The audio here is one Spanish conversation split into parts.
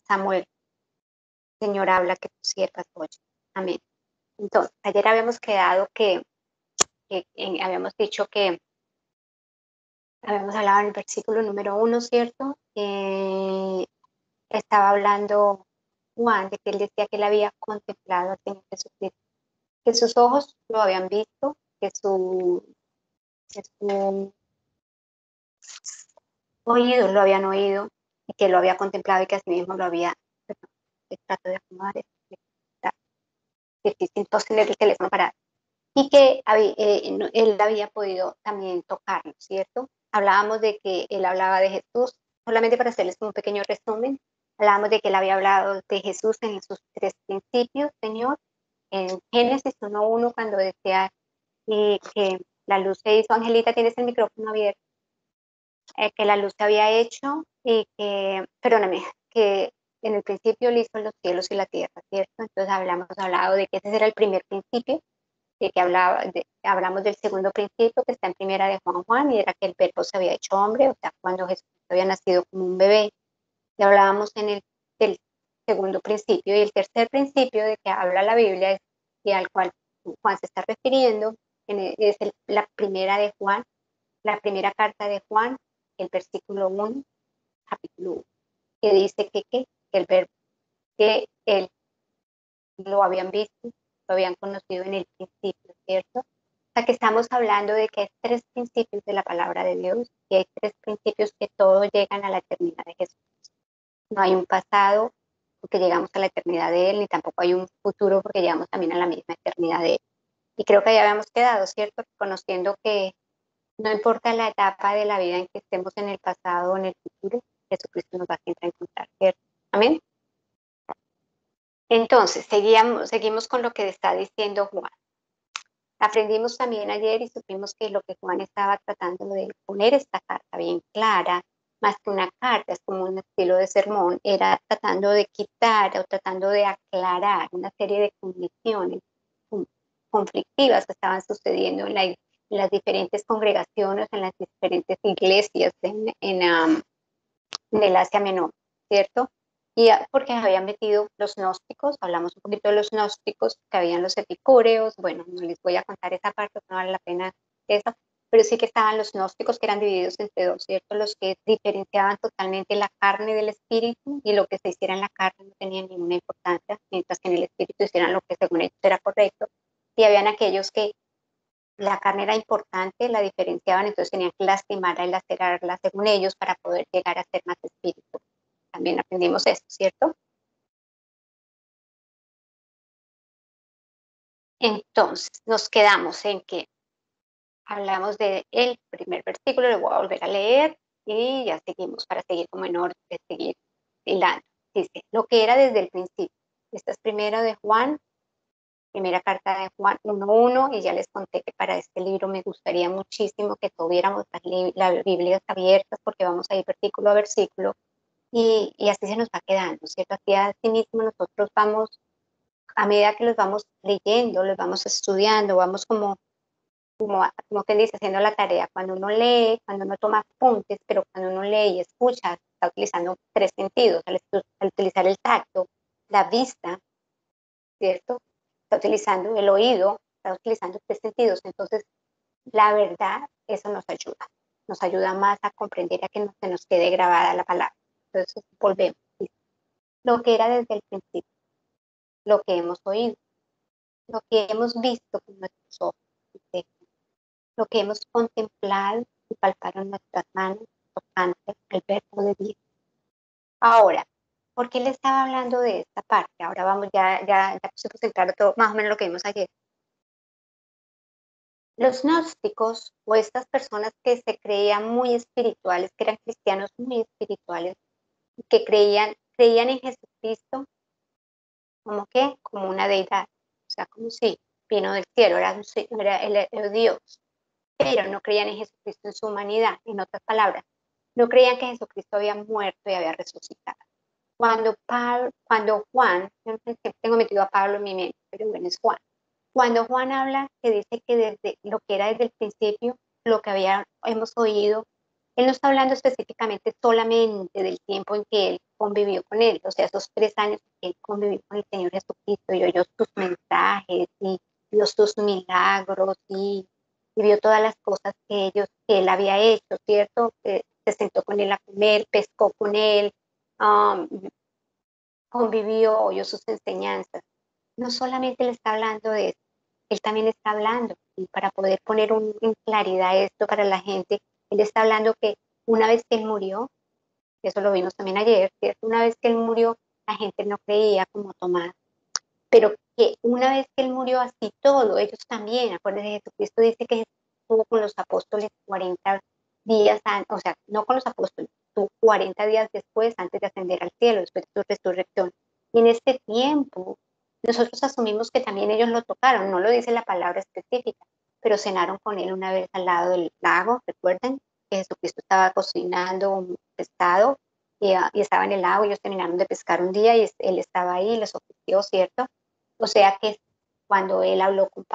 Samuel, Señor, habla que tus siervas oyen. Amén. Entonces, ayer habíamos quedado habíamos dicho que habíamos hablado en el versículo número 1, ¿cierto? Estaba hablando Juan de que él decía que él había contemplado al Señor Jesucristo, que sus ojos lo habían visto, que su oídos lo habían oído y que lo había contemplado y que así mismo lo había. Trato de acomodar esto, es difícil tener el teléfono parado. Y que él había podido también tocarlo, ¿cierto? Hablábamos de que él hablaba de Jesús, solamente para hacerles un pequeño resumen, hablábamos de que él había hablado de Jesús en sus 3 principios, Señor, en Génesis 1:1, cuando decía que la luz se hizo. Angelita, tienes el micrófono abierto. Que la luz se había hecho y perdóname, que en el principio él hizo los cielos y la tierra, ¿cierto? Entonces hablado de que ese era el primer principio, de que hablamos del segundo principio que está en primera de Juan, y era que el verbo se había hecho hombre, o sea, cuando Jesús había nacido como un bebé. Y hablábamos del segundo principio, y el tercer principio de que habla la Biblia y al cual Juan se está refiriendo, es la primera de Juan, la primera carta de Juan, el versículo 1, capítulo 1, que dice que el verbo, que él lo habían visto, lo habían conocido en el principio, ¿cierto? O sea, que estamos hablando de que hay 3 principios de la palabra de Dios y hay 3 principios que todos llegan a la eternidad de Jesús. No hay un pasado porque llegamos a la eternidad de Él, ni tampoco hay un futuro porque llegamos también a la misma eternidad de Él. Y creo que ya habíamos quedado, ¿cierto? Conociendo que no importa la etapa de la vida en que estemos, en el pasado o en el futuro, Jesucristo nos va siempre a encontrar, ¿cierto? Amén. Entonces, seguimos con lo que está diciendo Juan. Aprendimos también ayer y supimos que lo que Juan estaba tratando de poner esta carta bien clara, más que una carta, es como un estilo de sermón, era tratando de quitar o tratando de aclarar una serie de condiciones conflictivas que estaban sucediendo en las diferentes congregaciones, en las diferentes iglesias en el Asia Menor, ¿cierto? Y porque habían metido los gnósticos, hablamos un poquito de los gnósticos, que habían los epicúreos, bueno, no les voy a contar esa parte, no vale la pena eso, pero sí que estaban los gnósticos que eran divididos entre 2, ¿cierto? Los que diferenciaban totalmente la carne del espíritu, y lo que se hiciera en la carne no tenía ninguna importancia, mientras que en el espíritu hicieran lo que según ellos era correcto. Y habían aquellos que la carne era importante, la diferenciaban, entonces tenían que lastimarla y lacerarla según ellos para poder llegar a ser más espíritu. También aprendimos eso, ¿cierto? Entonces, nos quedamos en que hablamos del primer versículo, lo voy a volver a leer y ya seguimos para seguir como en orden, de seguir hilando. Dice, lo que era desde el principio. Esta es primera de Juan, primera carta de Juan 1:1, y ya les conté que para este libro me gustaría muchísimo que tuviéramos las Biblias abiertas, porque vamos a ir versículo a versículo, y así se nos va quedando, ¿cierto? Así mismo nosotros vamos, a medida que los vamos leyendo, los vamos estudiando, vamos como que dice, haciendo la tarea. Cuando uno lee, cuando uno toma apuntes, pero cuando uno lee y escucha, está utilizando 3 sentidos, al utilizar el tacto, la vista, ¿cierto? Está utilizando el oído, está utilizando 3 sentidos. Entonces, la verdad, eso nos ayuda más a comprender, a que no se nos quede grabada la palabra. Entonces, volvemos. Lo que era desde el principio, lo que hemos oído, lo que hemos visto con nuestros ojos, lo que hemos contemplado y palparon nuestras manos tocante el verbo de Dios. Ahora, ¿por qué le estaba hablando de esta parte? Ahora vamos, ya pusimos en claro todo, más o menos lo que vimos ayer. Los gnósticos, o estas personas que se creían muy espirituales, que eran cristianos muy espirituales, que creían en Jesucristo como que, como una deidad, o sea, como si vino del cielo, era Dios, pero no creían en Jesucristo en su humanidad. En otras palabras, no creían que Jesucristo había muerto y había resucitado. Cuando Juan, yo tengo metido a Pablo en mi mente, pero bueno, es Juan. Cuando Juan habla, que dice que desde lo que era desde el principio, lo que hemos oído, él no está hablando específicamente solamente del tiempo en que él convivió con él, o sea, esos 3 años que él convivió con el Señor Jesucristo y oyó sus mensajes y vio sus milagros y vio todas las cosas que él había hecho, ¿cierto? Se sentó con él a comer, pescó con él, um, convivió, oyó sus enseñanzas. No solamente le está hablando de eso, él también está hablando, y para poder poner en claridad esto para la gente, él está hablando que una vez que él murió, eso lo vimos también ayer, ¿cierto? Una vez que él murió, la gente no creía como Tomás, pero que una vez que él murió así todo, ellos también, acuérdense, Jesucristo dice que estuvo con los apóstoles 40 días, o sea, no con los apóstoles, estuvo 40 días después, antes de ascender al cielo, después de su resurrección. Y en este tiempo, nosotros asumimos que también ellos lo tocaron, no lo dice la palabra específica, pero cenaron con él una vez al lado del lago, ¿recuerdan? Que Jesucristo estaba cocinando un pescado y estaba en el lago, ellos terminaron de pescar un día y él estaba ahí, les ofreció, ¿cierto? O sea que cuando él habló con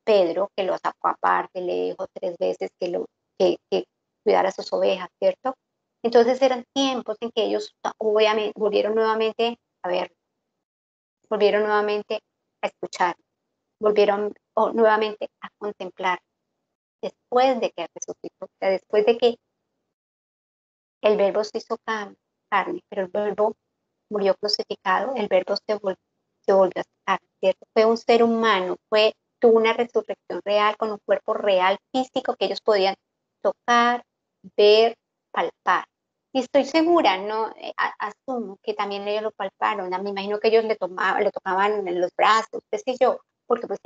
Pedro, que lo sacó aparte, le dijo 3 veces que cuidara sus ovejas, ¿cierto? Entonces eran tiempos en que ellos obviamente volvieron nuevamente a ver, volvieron nuevamente a escuchar, volvieron nuevamente a contemplar, después de que resucitó, o sea, después de que el verbo se hizo carne, pero el verbo murió crucificado, el verbo se volvió a sacar, ¿cierto? Fue un ser humano, tuvo una resurrección real con un cuerpo real físico que ellos podían tocar, ver, palpar. Y estoy segura, ¿no? Asumo que también ellos lo palparon. Me imagino que ellos le tocaban en los brazos, qué sé yo, porque pues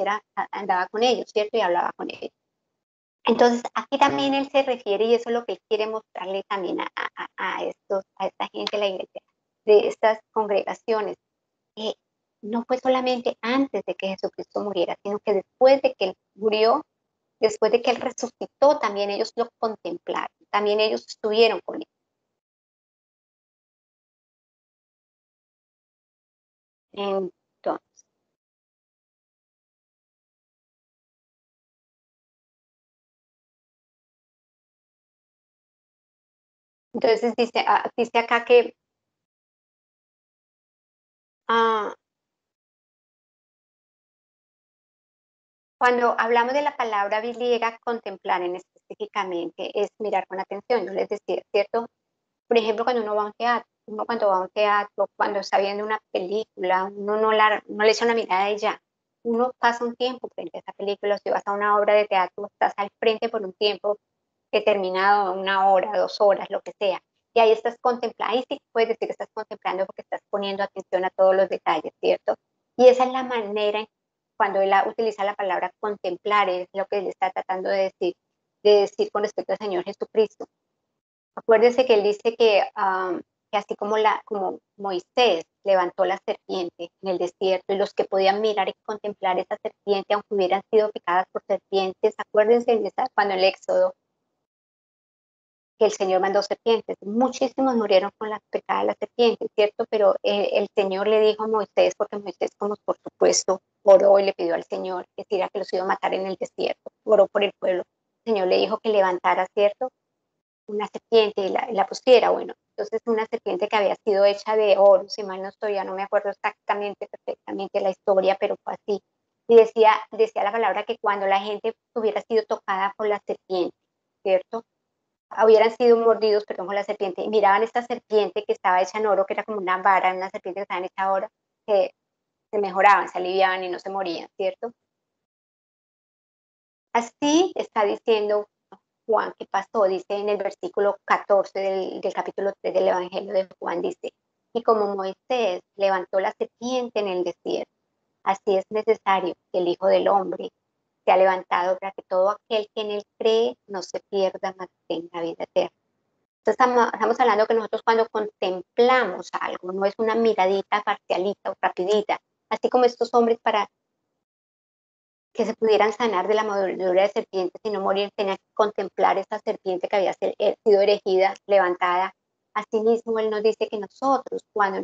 andaba con ellos, ¿cierto? Y hablaba con ellos. Entonces, aquí también él se refiere, y eso es lo que él quiere mostrarle también a esta gente de la iglesia, de estas congregaciones, que no fue solamente antes de que Jesucristo muriera, sino que después de que él murió, después de que él resucitó, también ellos lo contemplaron, también ellos estuvieron con él. Entonces, dice acá que ah, cuando hablamos de la palabra griega, contemplar en específicamente es mirar con atención. Yo les decía, ¿cierto? Por ejemplo, cuando uno va a un teatro, uno cuando va a un teatro, cuando está viendo una película, uno no le echa una mirada y ya. Uno pasa un tiempo frente a esa película, si vas a una obra de teatro, estás al frente por un tiempo determinado, 1 hora, 2 horas, lo que sea. Y ahí estás contemplando, ahí sí puedes decir que estás contemplando porque estás poniendo atención a todos los detalles, ¿cierto? Y esa es la manera, cuando él utiliza la palabra contemplar, es lo que él está tratando de decir con respecto al Señor Jesucristo. Acuérdese que él dice que así como Moisés levantó la serpiente en el desierto y los que podían mirar y contemplar esa serpiente, aunque hubieran sido picadas por serpientes, acuérdense cuando en el Éxodo que el Señor mandó serpientes. Muchísimos murieron con las picadas de las serpientes, ¿cierto? Pero el Señor le dijo a Moisés, porque Moisés, como por supuesto, oró y le pidió al Señor que que los iba a matar en el desierto, oró por el pueblo. El Señor le dijo que levantara, ¿cierto? Una serpiente y la pusiera, bueno, entonces una serpiente que había sido hecha de oro, si mal no estoy, ya no me acuerdo exactamente, perfectamente la historia, pero fue así. Y decía la palabra que cuando la gente hubiera sido tocada por la serpiente, ¿cierto? Hubieran sido mordidos, perdón, por la serpiente, y miraban esta serpiente que estaba hecha en oro, que era como una vara, una serpiente que estaba hecha en oro, que se mejoraban, se aliviaban y no se morían, ¿cierto? Así está diciendo Juan, ¿qué pasó? Dice en el versículo 14 del capítulo 3 del Evangelio de Juan, dice, y como Moisés levantó la serpiente en el desierto, así es necesario que el Hijo del Hombre sea levantado para que todo aquel que en él cree no se pierda, mas tenga vida eterna. Entonces estamos hablando que nosotros cuando contemplamos algo, no es una miradita parcialita o rapidita, así como estos hombres para que se pudieran sanar de la mordedura de serpientes y no morir, tenía que contemplar esa serpiente que había sido erigida, levantada. Asimismo, Él nos dice que cuando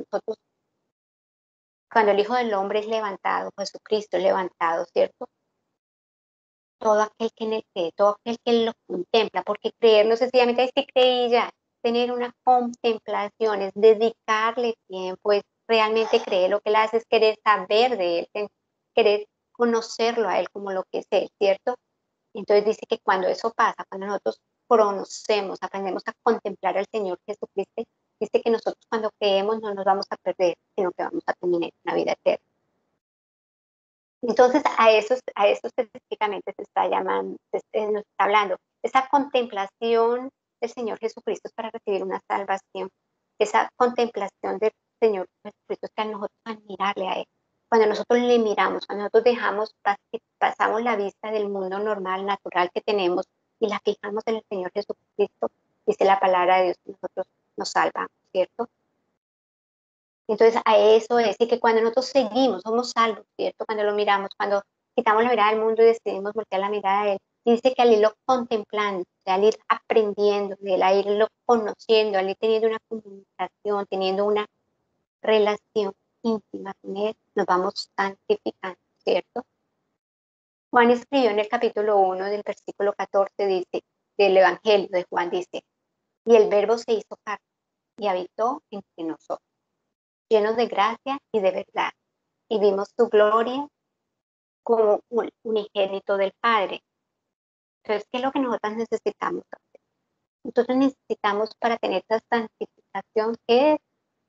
el Hijo del Hombre es levantado, Jesucristo es levantado, ¿cierto? Todo aquel que en él cree, todo aquel que lo contempla, porque creer no sencillamente es que creí ya, tener una contemplación, es dedicarle tiempo, es realmente creer lo que Él hace, es querer saber de Él, es querer conocerlo a Él como lo que es Él, ¿cierto? Entonces dice que cuando eso pasa, cuando nosotros conocemos, aprendemos a contemplar al Señor Jesucristo, dice que nosotros cuando creemos no nos vamos a perder, sino que vamos a tener una vida eterna. Entonces a eso específicamente se está llamando, nos está hablando. Esa contemplación del Señor Jesucristo es para recibir una salvación. Esa contemplación del Señor Jesucristo es para nosotros admirarle a Él. Cuando nosotros le miramos, cuando nosotros dejamos, pasamos la vista del mundo normal, natural que tenemos y la fijamos en el Señor Jesucristo, dice la palabra de Dios que nosotros nos salvamos, ¿cierto? Entonces a eso es, y que cuando nosotros seguimos, somos salvos, ¿cierto? Cuando lo miramos, cuando quitamos la mirada del mundo y decidimos voltear la mirada de Él, dice que al irlo contemplando, al ir aprendiendo de Él, al irlo conociendo, al ir teniendo una comunicación, teniendo una relación íntima con Él, nos vamos santificando, ¿cierto? Juan escribió en el capítulo 1 del versículo 14, dice, del Evangelio de Juan, dice, y el verbo se hizo carne y habitó entre nosotros, llenos de gracia y de verdad, y vimos tu gloria como un unigénito del Padre. Entonces, ¿qué es lo que nosotros necesitamos hacer? Nosotros necesitamos para tener esta santificación que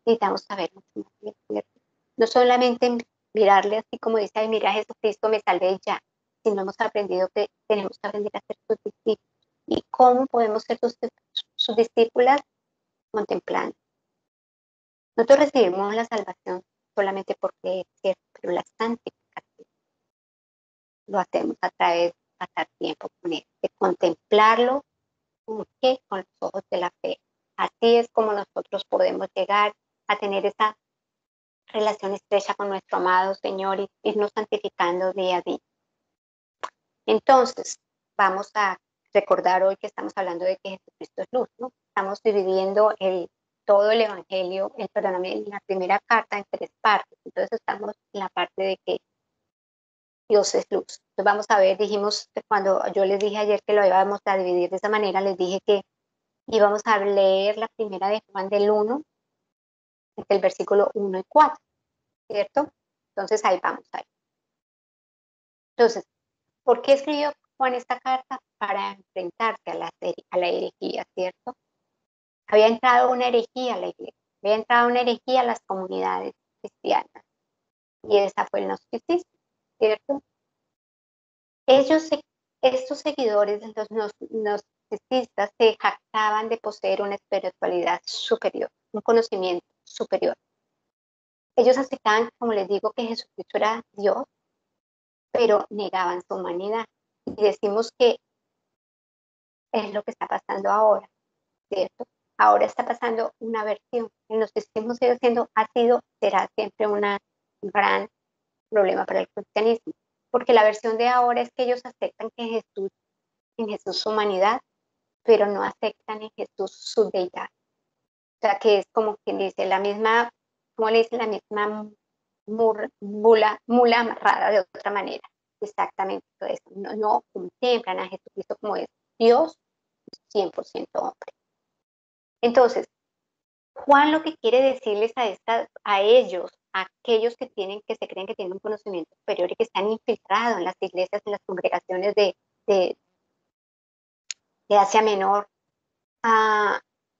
necesitamos saber mucho más bien, ¿cierto? No solamente mirarle así como dice, ay, mira, Jesucristo me salvé ya, sino hemos aprendido que tenemos que aprender a ser sus discípulos. ¿Y cómo podemos ser sus discípulas? Contemplando. Nosotros recibimos la salvación solamente porque es cierto, pero la santificación lo hacemos a través de pasar tiempo con Él, de contemplarlo con los ojos de la fe. Así es como nosotros podemos llegar a tener esa relación estrecha con nuestro amado Señor y irnos santificando día a día. Entonces, vamos a recordar hoy que estamos hablando de que Jesucristo es luz, ¿no? Estamos dividiendo todo el Evangelio, en la primera carta en 3 partes. Entonces estamos en la parte de que Dios es luz. Entonces vamos a ver, dijimos que cuando yo les dije ayer que lo íbamos a dividir de esa manera, les dije que íbamos a leer la primera de Juan del 1, entre el versículo 1 y 4, ¿cierto? Entonces ahí vamos ahí. Entonces, ¿por qué escribió Juan esta carta? Para enfrentarse a la herejía, ¿cierto? Había entrado una herejía a la iglesia, había entrado una herejía a las comunidades cristianas, y esa fue el gnosticismo, ¿cierto? Estos seguidores de los gnosticistas se jactaban de poseer una espiritualidad superior, un conocimiento superior. Ellos aceptaban, como les digo, que Jesucristo era Dios, pero negaban su humanidad. Y decimos que es lo que está pasando ahora, ¿cierto? Ahora está pasando una versión. El gnosticismo será siempre un gran problema para el cristianismo, porque la versión de ahora es que ellos aceptan que en Jesús su humanidad, pero no aceptan en Jesús su deidad. O sea, que es como quien dice la misma, como le dicen, la misma mula amarrada de otra manera. Exactamente eso. No contemplan a Jesucristo como es Dios 100% hombre. Entonces, Juan lo que quiere decirles a ellos, a aquellos que se creen que tienen un conocimiento superior y que están infiltrados en las iglesias, en las congregaciones de Asia Menor,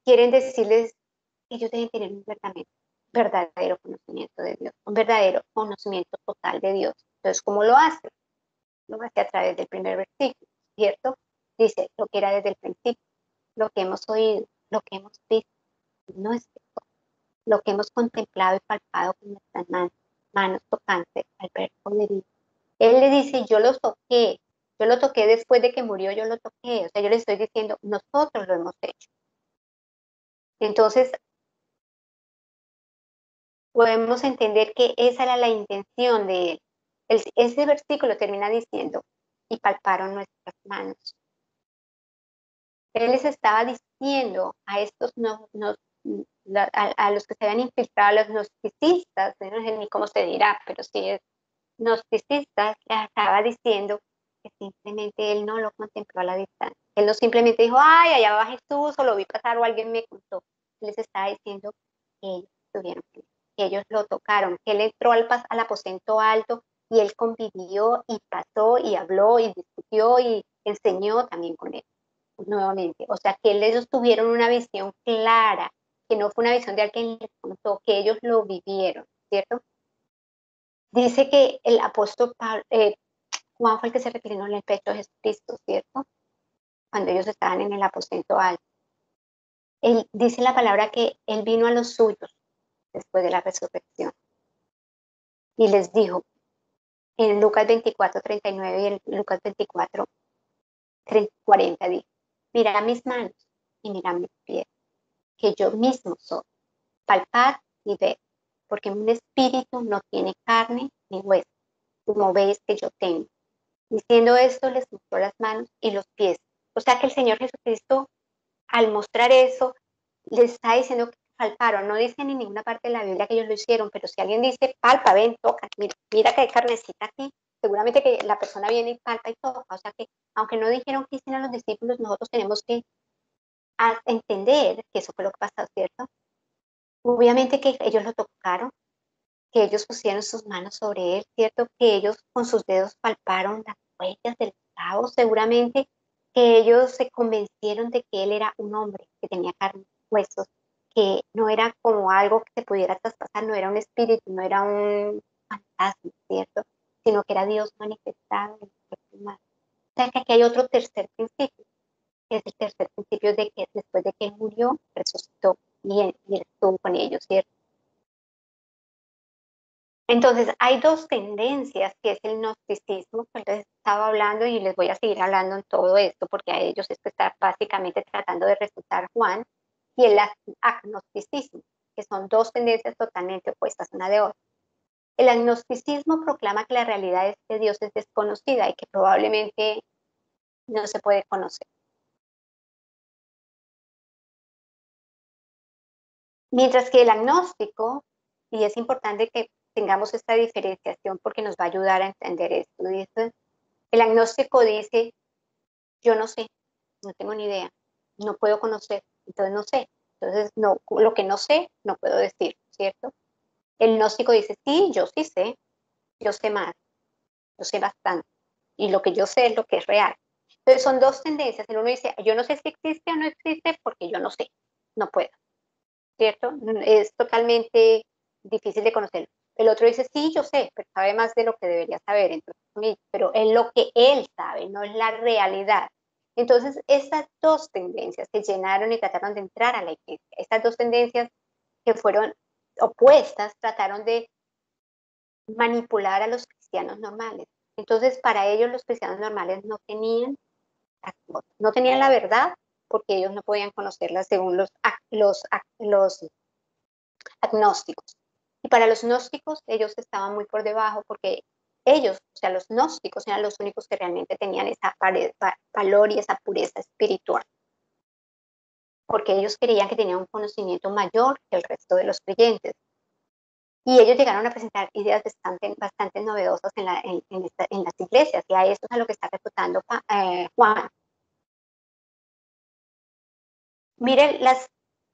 quieren decirles que ellos deben tener un verdadero conocimiento de Dios, un verdadero conocimiento total de Dios. Entonces, ¿cómo lo hace? Lo hace a través del primer versículo, ¿cierto? Dice, lo que era desde el principio, lo que hemos oído, lo que hemos visto, no es lo que hemos contemplado y palpado con nuestras manos tocantes al verbo de Dios. Él le dice, yo lo toqué después de que murió, yo lo toqué. O sea, yo le estoy diciendo, nosotros lo hemos hecho. Entonces, podemos entender que esa era la intención de él. Ese versículo termina diciendo, y palparon nuestras manos. Él les estaba diciendo a estos a los que se habían infiltrado, a los gnosticistas, no sé ni cómo se dirá, pero sí es gnosticistas, les estaba diciendo que simplemente él no lo contempló a la distancia. Él no simplemente dijo, ay, allá va Jesús, o lo vi pasar, o alguien me contó. Él les estaba diciendo que ellos estuvieron, que ellos lo tocaron, que él entró al aposento alto y él convivió y pasó y habló y discutió y enseñó también con él nuevamente. O sea, que ellos tuvieron una visión clara, que no fue una visión de alguien les contó, que ellos lo vivieron, ¿cierto? Dice que el apóstol Juan fue el que se reclinó en el pecho de Jesucristo, ¿cierto? Cuando ellos estaban en el aposento alto. Él dice la palabra que él vino a los suyos después de la resurrección y les dijo en Lucas 24:39 y en Lucas 24:40 dijo, mira mis manos y mira mis pies, que yo mismo soy, palpad y ved, porque un espíritu no tiene carne ni hueso, como veis que yo tengo. Diciendo esto, les mostró las manos y los pies. O sea que el Señor Jesucristo, al mostrar eso, les está diciendo que palparon. No dice en ninguna parte de la Biblia que ellos lo hicieron, pero si alguien dice, palpa, ven, toca, mira, mira que hay carnecita aquí, seguramente que la persona viene y palpa y toca. O sea que, aunque no dijeron que hicieron los discípulos, nosotros tenemos que entender que eso fue lo que pasó, ¿cierto? Obviamente que ellos lo tocaron, que ellos pusieron sus manos sobre él, ¿cierto? Que ellos con sus dedos palparon las huellas del clavo, seguramente que ellos se convencieron de que él era un hombre, que tenía carne y huesos, que no era como algo que se pudiera traspasar, no era un espíritu, no era un fantasma, ¿cierto? Sino que era Dios manifestado en el cuerpo humano. O sea que aquí hay otro tercer principio, que es el tercer principio de que después de que él murió, resucitó y estuvo con ellos, ¿cierto? Entonces, hay dos tendencias, que es el gnosticismo, que les estaba hablando y les voy a seguir hablando en todo esto, porque a ellos es que está básicamente tratando de refutar Juan, y el agnosticismo, que son dos tendencias totalmente opuestas una de otra. El agnosticismo proclama que la realidad de Dios es desconocida y que probablemente no se puede conocer. Mientras que el agnóstico, y es importante que tengamos esta diferenciación porque nos va a ayudar a entender esto, dice, el agnóstico dice, yo no sé, no tengo ni idea, no puedo conocer, entonces no sé. Entonces, no, lo que no sé, no puedo decir, ¿cierto? El gnóstico dice, sí, yo sí sé, yo sé más, yo sé bastante, y lo que yo sé es lo que es real. Entonces, son dos tendencias. El uno dice, yo no sé si existe o no existe porque yo no sé, no puedo, ¿cierto? Es totalmente difícil de conocerlo. El otro dice, sí, yo sé, pero sabe más de lo que debería saber, entonces, pero es lo que él sabe, no es la realidad. Entonces, estas dos tendencias se llenaron y trataron de entrar a la iglesia. Estas dos tendencias que fueron opuestas trataron de manipular a los cristianos normales. Entonces, para ellos los cristianos normales no tenían la verdad porque ellos no podían conocerla según los agnósticos. Y para los gnósticos, ellos estaban muy por debajo porque ellos, o sea, los gnósticos eran los únicos que realmente tenían ese valor y esa pureza espiritual, porque ellos creían que tenían un conocimiento mayor que el resto de los creyentes. Y ellos llegaron a presentar ideas bastante novedosas en las iglesias, y a eso es a lo que está refutando Juan. Miren,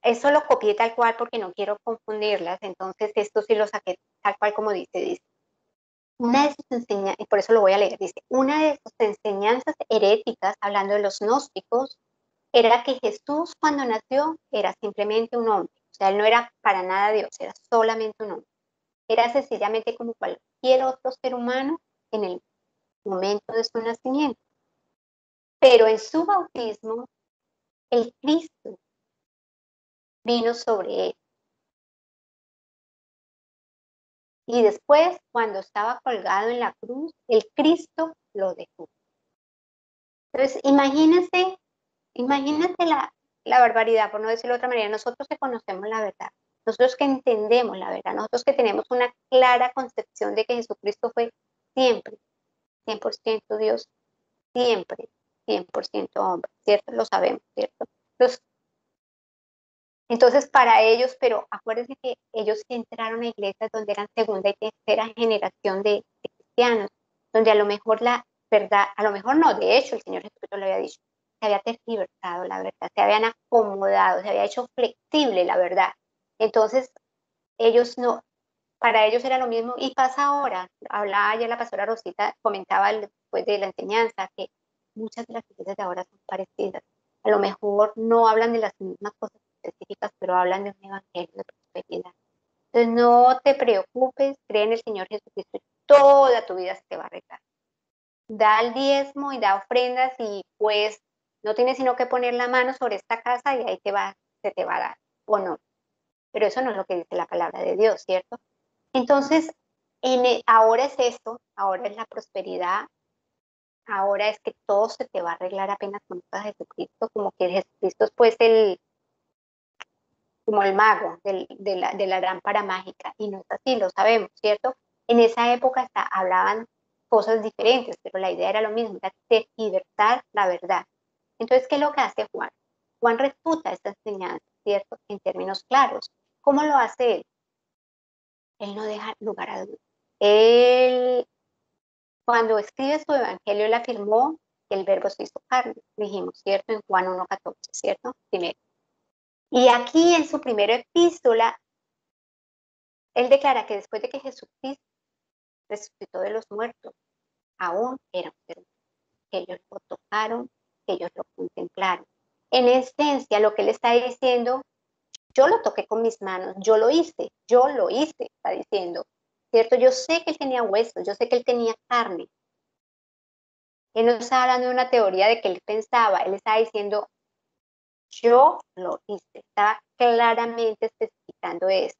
eso lo copié tal cual porque no quiero confundirlas, entonces esto sí lo saqué tal cual como dice. Una de sus enseñanzas, y por eso lo voy a leer, dice, una de sus enseñanzas heréticas, hablando de los gnósticos, era que Jesús cuando nació era simplemente un hombre, o sea, él no era para nada Dios, era solamente un hombre. Era sencillamente como cualquier otro ser humano en el momento de su nacimiento. Pero en su bautismo, el Cristo vino sobre él. Y después, cuando estaba colgado en la cruz, el Cristo lo dejó. Entonces, imagínate la barbaridad, por no decirlo de otra manera. Nosotros que conocemos la verdad, nosotros que entendemos la verdad, nosotros que tenemos una clara concepción de que Jesucristo fue siempre 100% Dios, siempre 100% hombre, ¿cierto? Lo sabemos, ¿cierto? Entonces, para ellos, pero acuérdense que ellos entraron a iglesias donde eran segunda y tercera generación de cristianos, donde a lo mejor la verdad, a lo mejor no, de hecho el Señor Jesucristo lo había dicho, se había tergiversado la verdad, se habían acomodado, se había hecho flexible la verdad. Entonces, ellos no, para ellos era lo mismo y pasa ahora. Hablaba ayer la pastora Rosita, comentaba después de la enseñanza que muchas de las iglesias de ahora son parecidas. A lo mejor no hablan de las mismas cosas específicas, pero hablan de un evangelio de prosperidad. Entonces no te preocupes, cree en el Señor Jesucristo y toda tu vida se te va a arreglar. Da el diezmo y da ofrendas y pues no tienes sino que poner la mano sobre esta casa y ahí se te va a dar, o no. Pero eso no es lo que dice la palabra de Dios, ¿cierto? Entonces, ahora es esto, ahora es la prosperidad, ahora es que todo se te va a arreglar apenas conozcas a Jesucristo, como que Jesucristo es pues como el mago de la lámpara mágica, y no es así, lo sabemos, ¿cierto? En esa época hablaban cosas diferentes, pero la idea era lo mismo, era tergiversar la verdad. Entonces, ¿qué es lo que hace Juan? Juan refuta esta enseñanza, ¿cierto? En términos claros. ¿Cómo lo hace él? Él no deja lugar a dudas. Él, cuando escribe su evangelio, él afirmó que el verbo se hizo carne, dijimos, ¿cierto? En Juan 1:14, ¿cierto? Primero. Y aquí en su primera epístola, él declara que después de que Jesucristo resucitó de los muertos, aún era un ser humano, que ellos lo tocaron, que ellos lo contemplaron. En esencia, lo que él está diciendo, yo lo toqué con mis manos, yo lo hice, está diciendo, ¿cierto? Yo sé que él tenía huesos, yo sé que él tenía carne. Él no está hablando de una teoría de que él pensaba, él está diciendo, yo lo hice, estaba claramente especificando eso,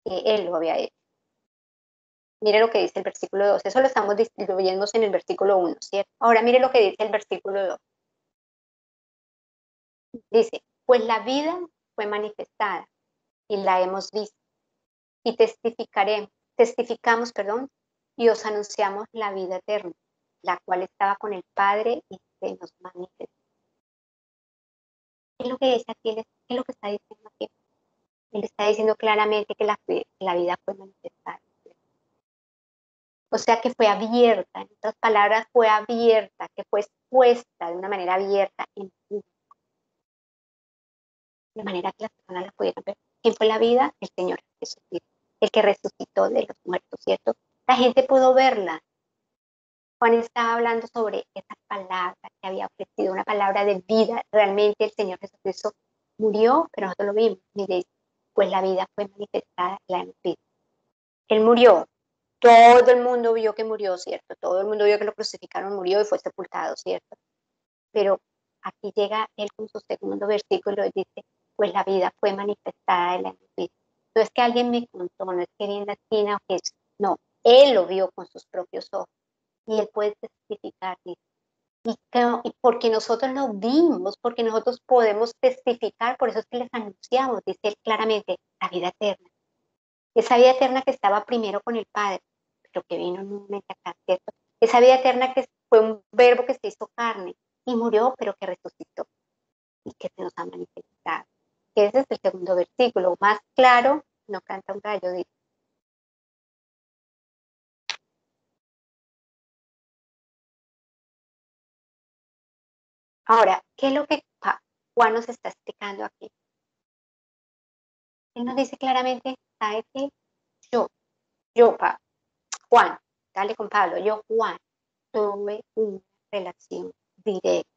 que él lo había hecho. Mire lo que dice el versículo 2, eso lo estamos distribuyendo en el versículo 1, ¿cierto? Ahora mire lo que dice el versículo 2. Dice, pues la vida fue manifestada y la hemos visto y testificamos, y os anunciamos la vida eterna, la cual estaba con el Padre y se nos manifestó. ¿Qué es lo que dice aquí? ¿Qué es lo que está diciendo aquí? Él está diciendo claramente que la vida fue manifestada. O sea que fue abierta, en otras palabras, fue abierta, que fue expuesta de una manera abierta en público, de manera que las personas la pudieran ver. ¿Quién fue la vida? El Señor Jesucristo, el que resucitó de los muertos, ¿cierto? La gente pudo verla. Juan estaba hablando sobre esa palabra que había ofrecido, una palabra de vida. Realmente el Señor Jesucristo murió, pero nosotros lo vimos. Mire, pues la vida fue manifestada, la hemos visto. Él murió. Todo el mundo vio que murió, ¿cierto? Todo el mundo vio que lo crucificaron, murió y fue sepultado, ¿cierto? Pero aquí llega él con su segundo versículo y dice, pues la vida fue manifestada en la vida. No es que alguien me contó, no es que vi en la esquina o que es, no, él lo vio con sus propios ojos y él puede testificar, dice. Y porque nosotros lo vimos, porque nosotros podemos testificar, por eso es que les anunciamos, dice él claramente, la vida eterna. Esa vida eterna que estaba primero con el Padre, pero que vino en un momento acá, ¿cierto? Esa vida eterna que fue un verbo que se hizo carne y murió, pero que resucitó y que se nos ha manifestado. Ese es el segundo versículo. Más claro, no canta un gallo, dice. Ahora, ¿qué es lo que Juan nos está explicando aquí? Él nos dice claramente, ¿sabe qué? Yo, yo, Juan, dale con Pablo, yo, Juan, tuve una relación directa.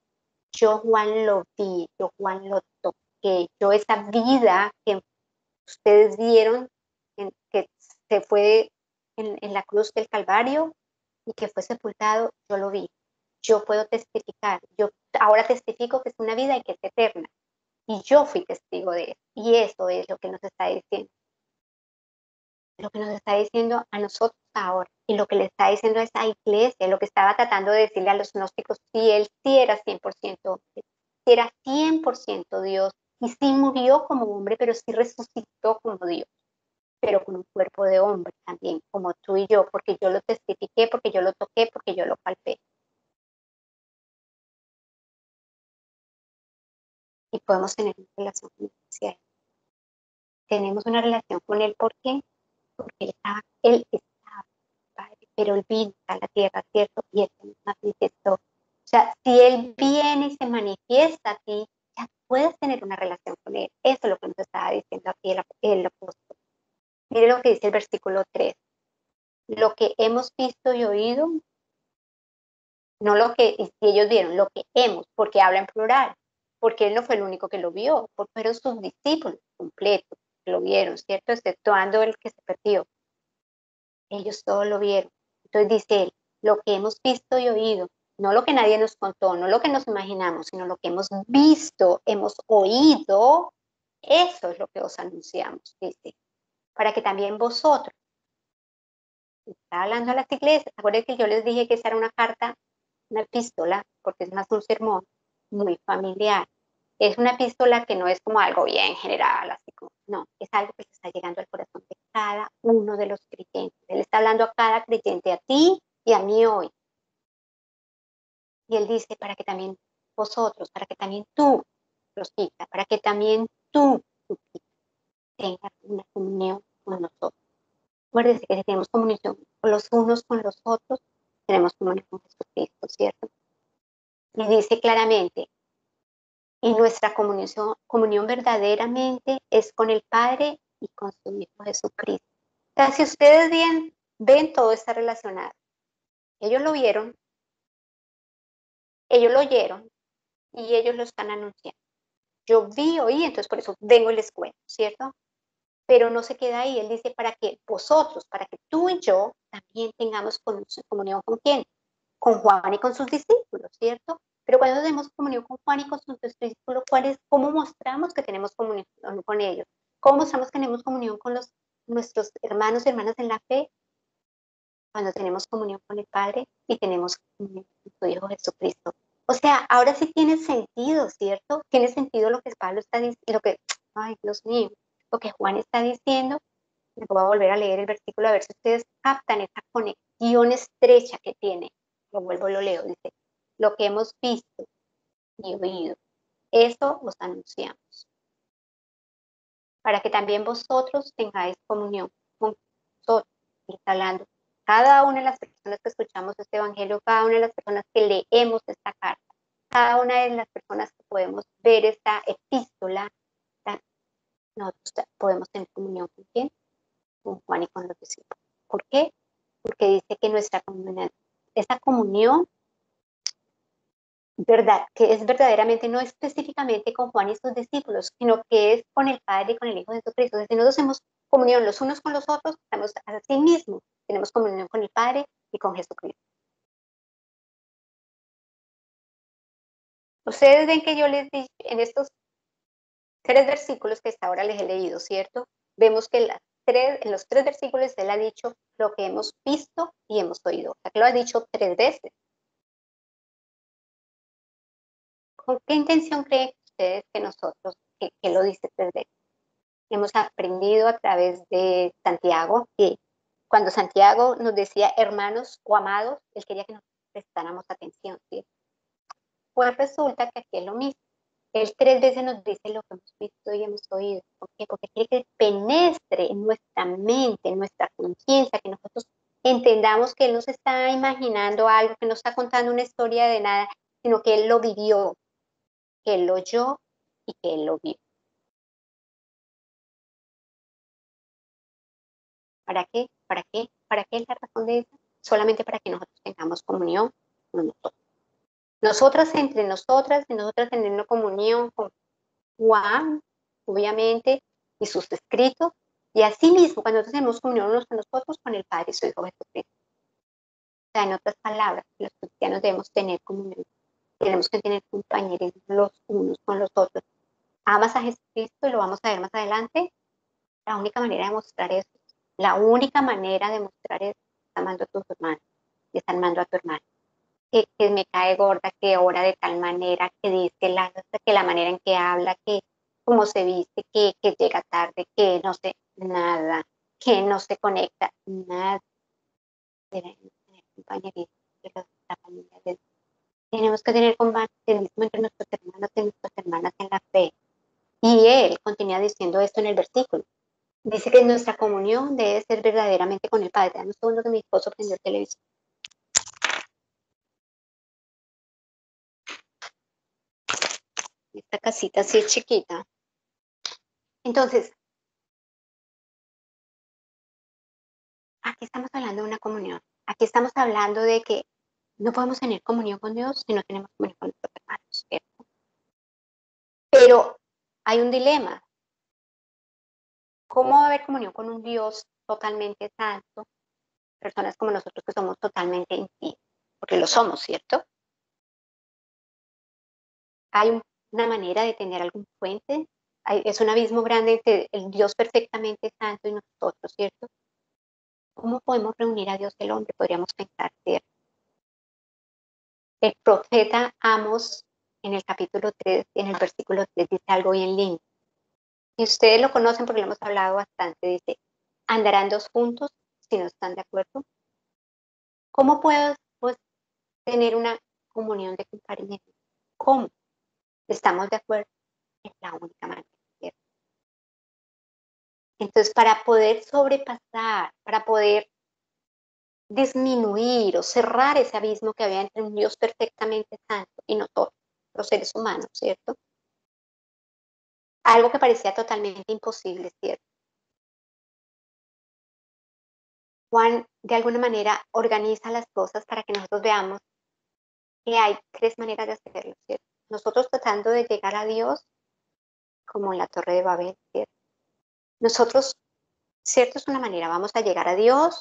Yo, Juan, lo vi, yo, Juan, lo toqué. Yo, esa vida que ustedes vieron, que se fue en la cruz del Calvario y que fue sepultado, yo lo vi. Yo puedo testificar. Yo ahora testifico que es una vida y que es eterna. Y yo fui testigo de eso. Y eso es lo que nos está diciendo. Lo que nos está diciendo a nosotros ahora. Y lo que le está diciendo a esa iglesia, lo que estaba tratando de decirle a los gnósticos, si él sí era 100% hombre, si era 100% Dios, y sí murió como hombre, pero sí resucitó como Dios, pero con un cuerpo de hombre también, como tú y yo, porque yo lo testifiqué, porque yo lo toqué, porque yo lo palpé. Y podemos tener una relación con él. Tenemos una relación con él, ¿por qué? Porque él estaba, Padre. pero Él vino a la tierra, ¿cierto? Y Él se manifestó. O sea, si Él viene y se manifiesta a ti, ya puedes tener una relación con Él. Eso es lo que nos estaba diciendo aquí el apóstol. Mire lo que dice el versículo 3. Lo que hemos visto y oído, no lo que ellos vieron, lo que hemos, porque habla en plural, porque Él no fue el único que lo vio, fueron sus discípulos completos que lo vieron, ¿cierto? Exceptuando el que se perdió. Ellos todos lo vieron. Entonces dice Él, lo que hemos visto y oído, no lo que nadie nos contó, no lo que nos imaginamos, sino lo que hemos visto, hemos oído, eso es lo que os anunciamos, dice, para que también vosotros, está hablando a las iglesias, acuérdense que yo les dije que esa era una carta, una epístola, porque es más un sermón muy familiar. Es una epístola que no es como algo bien general, así como, no, es algo que se está llegando al corazón de cada uno de los creyentes. Él está hablando a cada creyente, a ti y a mí hoy. Y él dice, para que también vosotros, para que también tú, Rosita, para que también tú, Lupita, tengas una comunión con nosotros. Acuérdense que si tenemos comunión con los unos con los otros, tenemos comunión con Jesucristo, ¿cierto? Y dice claramente, y nuestra comunión verdaderamente es con el Padre y con su Hijo Jesucristo. O sea, si ustedes ven todo está relacionado. Ellos lo vieron, ellos lo oyeron y ellos lo están anunciando. Yo vi, oí, entonces por eso vengo y les cuento, ¿cierto? Pero no se queda ahí. Él dice para que vosotros, para que tú y yo también tengamos comunión con quién, con Juan y con sus discípulos, ¿cierto? Pero cuando tenemos comunión con Juan y con sus discípulos, ¿cómo mostramos que tenemos comunión con ellos? ¿Cómo mostramos que tenemos comunión con nuestros hermanos y hermanas en la fe? Cuando tenemos comunión con el Padre y tenemos comunión con su Hijo Jesucristo. O sea, ahora sí tiene sentido, ¿cierto? Tiene sentido lo que Pablo está diciendo, ay, Dios mío, lo que Juan está diciendo. Me voy a volver a leer el versículo a ver si ustedes captan esa conexión estrecha que tiene. Lo vuelvo y lo leo. Dice, lo que hemos visto y oído, eso os anunciamos. Para que también vosotros tengáis comunión con nosotros. Y está hablando. Cada una de las personas que escuchamos este evangelio, cada una de las personas que leemos esta carta, cada una de las personas que podemos ver esta epístola, nosotros podemos tener comunión con quién, con Juan y con los discípulos. ¿Por qué? Porque dice que nuestra comunión, esa comunión, verdad, que es verdaderamente, no específicamente con Juan y sus discípulos, sino que es con el Padre y con el Hijo de Jesucristo. Si nosotros hacemos comunión los unos con los otros, estamos a sí mismos, tenemos comunión con el Padre y con Jesucristo. Ustedes ven que yo les dije en estos 3 versículos que hasta ahora les he leído, ¿cierto? Vemos que en los 3 versículos él ha dicho lo que hemos visto y hemos oído. O sea, que lo ha dicho 3 veces. ¿Con qué intención creen ustedes que nosotros, que lo dice 3 veces? Hemos aprendido a través de Santiago, que cuando Santiago nos decía hermanos o amados, él quería que nos prestáramos atención, ¿sí? Pues resulta que aquí es lo mismo. Él 3 veces nos dice lo que hemos visto y hemos oído. ¿Por qué? Porque quiere que penetre en nuestra mente, en nuestra conciencia, que nosotros entendamos que Él no se está imaginando algo, que no está contando una historia de nada, sino que Él lo vivió, que Él lo oyó y que Él lo vio. ¿Para qué? ¿Para qué? ¿Para qué es la razón de eso? Solamente para que nosotros tengamos comunión con nosotros. Nosotras entre nosotras y nosotras teniendo comunión con Juan, obviamente, y sus escritos, y así mismo, cuando nosotros tenemos comunión unos con nosotros, con el Padre y su Hijo Jesucristo. O sea, en otras palabras, los cristianos debemos tener comunión, tenemos que tener compañerismo los unos con los otros. ¿Amas a Jesucristo? Y lo vamos a ver más adelante. La única manera de mostrar eso, la única manera de mostrar eso, es amando a tus hermanos, y está amando a tu hermano. Que me cae gorda, que ora de tal manera, que dice que la manera en que habla, que cómo se viste, que llega tarde, que no sé, nada, que no se conecta, nada. Debemos tener compañerismo de la familia de Dios. Tenemos que tener compañerismo entre nuestros hermanos y nuestras hermanas en la fe. Y él continúa diciendo esto en el versículo. Dice que nuestra comunión debe ser verdaderamente con el Padre. Dame un segundo que mi esposo prendió el televisor. Esta casita así es chiquita. Entonces, aquí estamos hablando de una comunión. Aquí estamos hablando de que no podemos tener comunión con Dios si no tenemos comunión con nuestros hermanos, ¿cierto? Pero hay un dilema. ¿Cómo va a haber comunión con un Dios totalmente santo? Personas como nosotros que somos totalmente impíos, porque lo somos, ¿cierto? ¿Hay una manera de tener algún puente? Es un abismo grande entre el Dios perfectamente santo y nosotros, ¿cierto? ¿Cómo podemos reunir a Dios y el hombre? Podríamos pensar, ¿cierto? El profeta Amos, en el capítulo 3, en el versículo 3, dice algo bien lindo. Y ustedes lo conocen porque lo hemos hablado bastante. Dice, ¿andarán dos juntos si no están de acuerdo? ¿Cómo puedo pues, tener una comunión de compañeros? ¿Cómo? ¿Estamos de acuerdo? Es la única manera, ¿cierto? Entonces, para poder sobrepasar, para poder disminuir o cerrar ese abismo que había entre un Dios perfectamente santo y nosotros, los seres humanos, ¿cierto? Algo que parecía totalmente imposible, ¿cierto? Juan, de alguna manera, organiza las cosas para que nosotros veamos que hay tres maneras de hacerlo, ¿cierto? Nosotros tratando de llegar a Dios como en la Torre de Babel, ¿cierto? Nosotros, ¿cierto? Es una manera, vamos a llegar a Dios,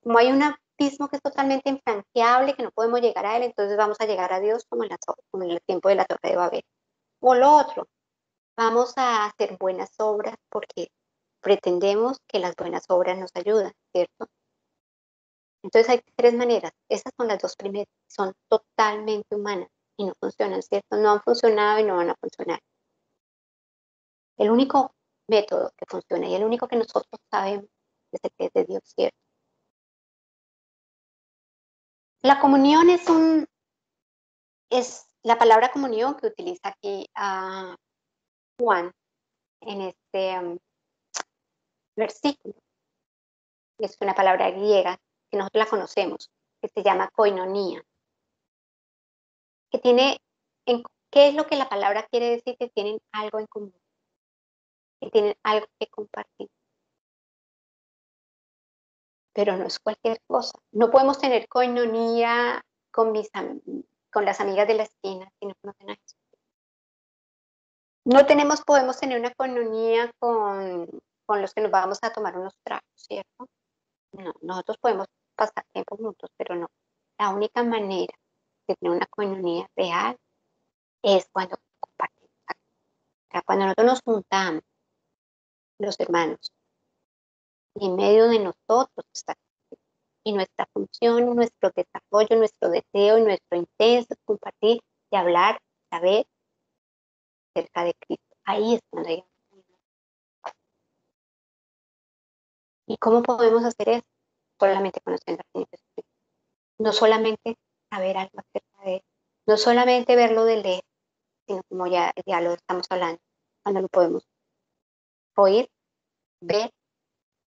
como hay un abismo que es totalmente infranqueable, que no podemos llegar a él, entonces vamos a llegar a Dios como en el tiempo de la Torre de Babel. O lo otro, vamos a hacer buenas obras porque pretendemos que las buenas obras nos ayudan, ¿cierto? Entonces hay tres maneras. Esas son las dos primeras. Son totalmente humanas y no funcionan, ¿cierto? No han funcionado y no van a funcionar. El único método que funciona y el único que nosotros sabemos es el que es de Dios, ¿cierto? La comunión es la palabra comunión que utiliza aquí Juan en este versículo. Es una palabra griega que nosotros la conocemos, que se llama koinonía, que tiene, ¿qué es lo que la palabra quiere decir? Que tienen algo en común, que tienen algo que compartir, pero no es cualquier cosa. No podemos tener koinonía con, con las amigas de la esquina si no conocen a Jesús. No podemos tener una koinonía con los que nos vamos a tomar unos tragos, ¿cierto? No, nosotros podemos pasar tiempo juntos, pero no. La única manera de tener una comunidad real es cuando compartimos. O sea, cuando nosotros nos juntamos, los hermanos, y en medio de nosotros está y nuestra función, nuestro desarrollo, nuestro deseo y nuestro intenso es compartir y hablar, saber acerca de Cristo. Ahí es cuando hay. ¿Y cómo podemos hacer eso? Solamente conociendo al Señor Jesucristo. No solamente saber algo acerca de Él, no solamente verlo de leer, sino como ya lo estamos hablando, cuando lo podemos oír, ver,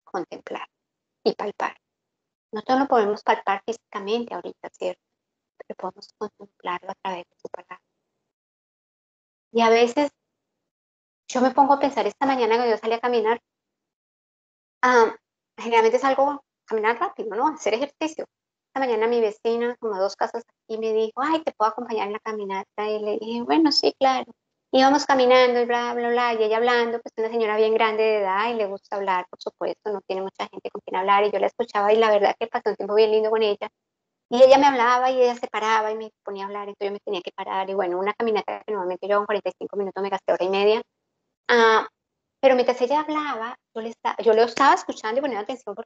contemplar y palpar. Nosotros lo podemos palpar físicamente ahorita, ¿cierto? Pero podemos contemplarlo a través de su palabra. Y a veces yo me pongo a pensar, esta mañana que yo salí a caminar, ah, generalmente salgo a caminar rápido, ¿no? A hacer ejercicio. Esta mañana mi vecina, como 2 casas aquí, me dijo, ay, ¿te puedo acompañar en la caminata? Y le dije, bueno, sí, claro. Íbamos caminando y bla, bla, bla, y ella hablando, pues una señora bien grande de edad y le gusta hablar, por supuesto, no tiene mucha gente con quien hablar, y yo la escuchaba y la verdad que pasó un tiempo bien lindo con ella. Y ella me hablaba y ella se paraba y me ponía a hablar, entonces yo me tenía que parar. Y bueno, una caminata que normalmente yo hago en 45 minutos, me gasté hora y media. Ah, pero mientras ella hablaba, yo lo estaba escuchando y poniendo atención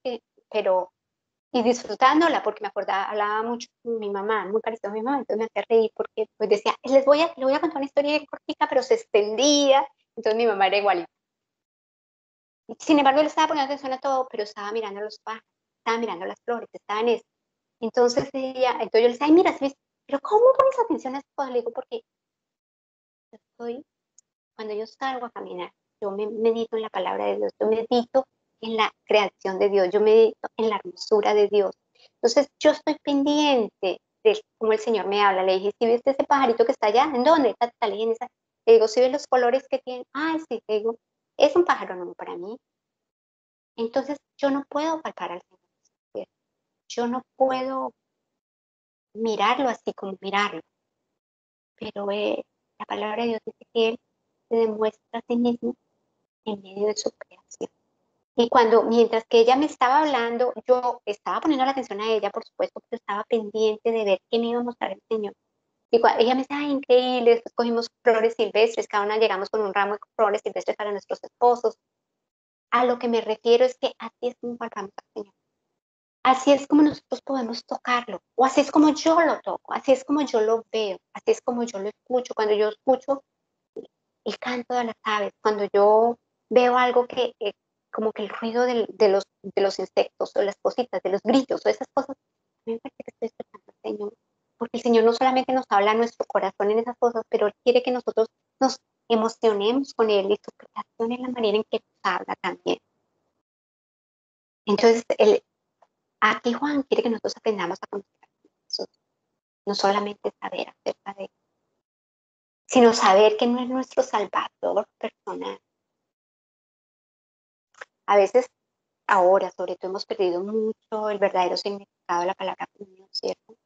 y disfrutándola, porque me acordaba, hablaba mucho con mi mamá, muy parecido a mi mamá, entonces me hacía reír porque pues decía, le voy a contar una historia bien cortita, pero se extendía, entonces mi mamá era igualita. Sin embargo, le estaba poniendo atención a todo, pero estaba mirando los pájaros, estaba mirando las flores, estaba en eso. Entonces yo le decía, ay, mira, ¿sí? Pero ¿cómo pones atención a esto? Le digo, porque cuando yo salgo a caminar, yo me medito en la palabra de Dios, yo medito en la creación de Dios, yo medito en la hermosura de Dios. Entonces yo estoy pendiente de cómo el Señor me habla. Le dije, si ves ese pajarito que está allá, ¿en dónde? Está en esa. Le digo, si ves los colores que tiene, sí, le digo, es un pájaro nuevo para mí. Entonces yo no puedo palpar al Señor. Yo no puedo mirarlo así como mirarlo. Pero la palabra de Dios dice que Él se demuestra a sí mismo en medio de su creación. Y mientras que ella me estaba hablando, yo estaba poniendo la atención a ella, por supuesto, pero estaba pendiente de ver qué me iba a mostrar el Señor. Y ella me decía, increíble, después cogimos flores silvestres, cada una llegamos con un ramo de flores silvestres para nuestros esposos. A lo que me refiero es que así es como palpamos al Señor. Así es como nosotros podemos tocarlo, o así es como yo lo toco, así es como yo lo veo, así es como yo lo escucho. Cuando yo escucho el canto de las aves, cuando yo veo algo que, como que el ruido de los insectos o las cositas, de los grillos o esas cosas, a mí me parece que estoy escuchando al Señor, porque el Señor no solamente nos habla a nuestro corazón en esas cosas, pero Él quiere que nosotros nos emocionemos con Él y su creación es la manera en que nos habla también. Entonces, aquí Juan quiere que nosotros aprendamos a conocer a Jesús, no solamente saber acerca de Él, sino saber que no es nuestro Salvador personal. A veces ahora, sobre todo, hemos perdido mucho el verdadero significado de la palabra comunión, ¿cierto?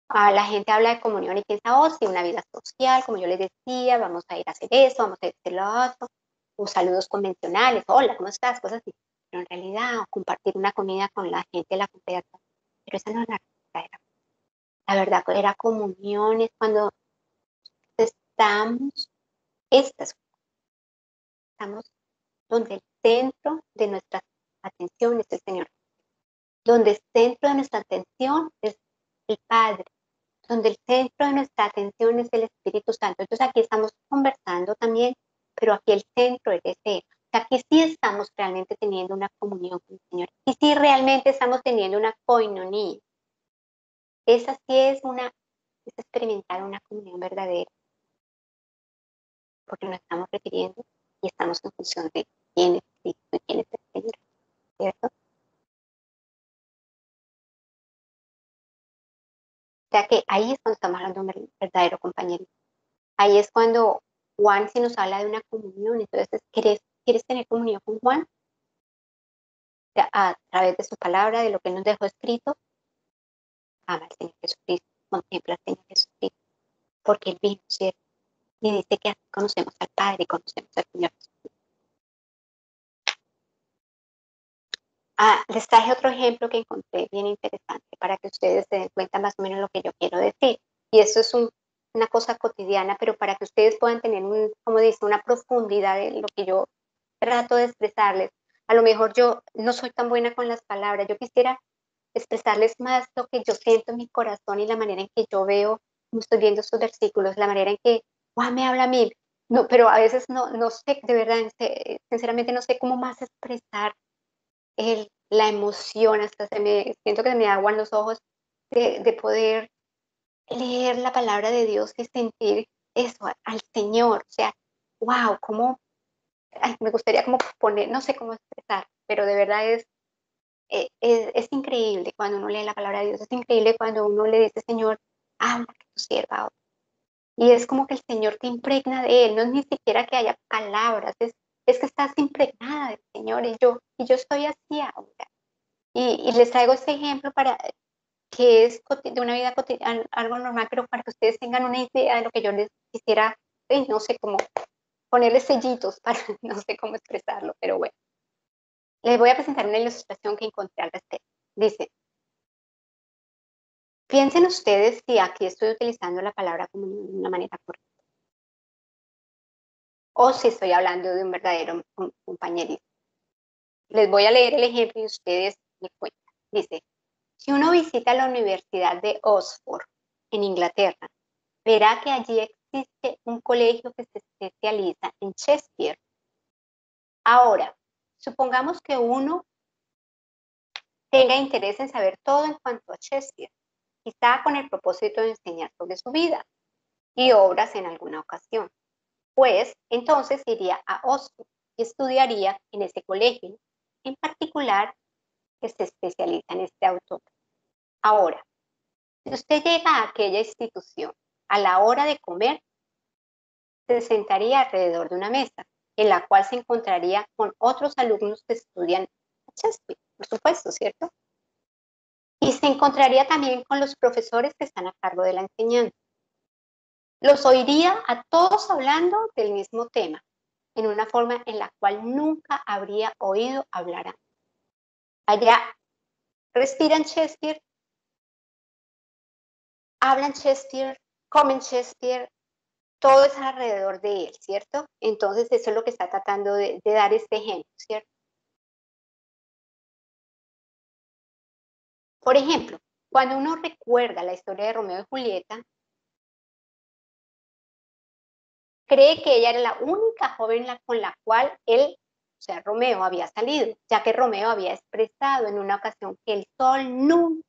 La gente habla de comunión y piensa, sí, una vida social, como yo les decía, vamos a ir a hacer eso, vamos a hacer lo otro, o saludos convencionales, hola, ¿cómo estás? Cosas así. Pero en realidad, compartir una comida con la gente de la congregación, pero esa no es la verdadera. La verdadera comunión es cuando estamos, estas, estamos donde el centro de nuestra atención es el Señor, donde el centro de nuestra atención es el Padre, donde el centro de nuestra atención es el Espíritu Santo. Entonces aquí estamos conversando también, pero aquí el centro es ese. O sea, aquí sí estamos realmente teniendo una comunión con el Señor. Y sí realmente estamos teniendo una koinonía. Esa sí es experimentar una comunión verdadera, porque nos estamos refiriendo y estamos en función de quién es Cristo y quién es el Señor, ¿cierto? O sea que ahí es cuando estamos hablando de un verdadero compañerismo. Ahí es cuando Juan, si nos habla de una comunión, entonces, ¿quieres tener comunión con Juan? A través de su palabra, de lo que nos dejó escrito, ama al Señor Jesucristo, contempla al Señor Jesucristo, porque Él vino, ¿cierto? Y dice que así conocemos al Padre y conocemos al Señor Jesucristo. Les traje otro ejemplo que encontré bien interesante para que ustedes se den cuenta más o menos lo que yo quiero decir. Y esto es una cosa cotidiana, pero para que ustedes puedan tener, como dice, una profundidad de lo que yo trato de expresarles. A lo mejor yo no soy tan buena con las palabras, yo quisiera expresarles más lo que yo siento en mi corazón y la manera en que yo veo, como estoy viendo estos versículos, la manera en que Juan me habla a mí. No, pero a veces no sé, de verdad, sinceramente no sé cómo más expresar la emoción, hasta siento que se me aguan los ojos de poder leer la palabra de Dios y sentir eso al Señor. O sea, wow, cómo, me gustaría como poner, no sé cómo expresar, pero de verdad es increíble cuando uno lee la palabra de Dios, es increíble cuando uno le dice, Señor, habla que tu sierva ahora. Y es como que el Señor te impregna de Él, no es ni siquiera que haya palabras, es que estás impregnada del Señor y yo estoy así ahora. Y les traigo este ejemplo para que es de una vida cotidiana, algo normal, pero para que ustedes tengan una idea de lo que yo les quisiera, no sé cómo ponerle sellitos para, no sé cómo expresarlo, pero bueno. Les voy a presentar una ilustración que encontré al respecto. Dice, piensen ustedes si aquí estoy utilizando la palabra como de una manera correcta, o si estoy hablando de un verdadero compañerismo. Les voy a leer el ejemplo y ustedes me cuentan. Dice, si uno visita la Universidad de Oxford en Inglaterra, verá que allí existe un colegio que se especializa en Shakespeare. Ahora, supongamos que uno tenga interés en saber todo en cuanto a Shakespeare, quizá con el propósito de enseñar sobre su vida y obras en alguna ocasión. Pues entonces iría a Oxford y estudiaría en ese colegio en particular que se especializa en este autor. Ahora, si usted llega a aquella institución a la hora de comer, se sentaría alrededor de una mesa, en la cual se encontraría con otros alumnos que estudian Shakespeare, por supuesto, ¿cierto? Y se encontraría también con los profesores que están a cargo de la enseñanza. Los oiría a todos hablando del mismo tema, en una forma en la cual nunca habría oído hablar antes. Allá respiran Shakespeare, hablan Shakespeare, comen Shakespeare, todo es alrededor de él, ¿cierto? Entonces eso es lo que está tratando de dar este ejemplo, ¿cierto? Por ejemplo, cuando uno recuerda la historia de Romeo y Julieta, cree que ella era la única joven con la cual él, o sea, Romeo, había salido, ya que Romeo había expresado en una ocasión que el sol nunca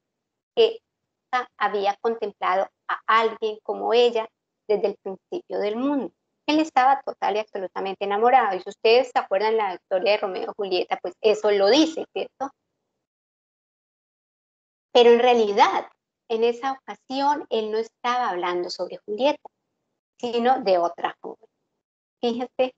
había contemplado a alguien como ella desde el principio del mundo. Él estaba total y absolutamente enamorado. Y si ustedes se acuerdan la historia de Romeo y Julieta, pues eso lo dice, ¿cierto? Pero en realidad, en esa ocasión, él no estaba hablando sobre Julieta, sino de otra joven. Fíjense.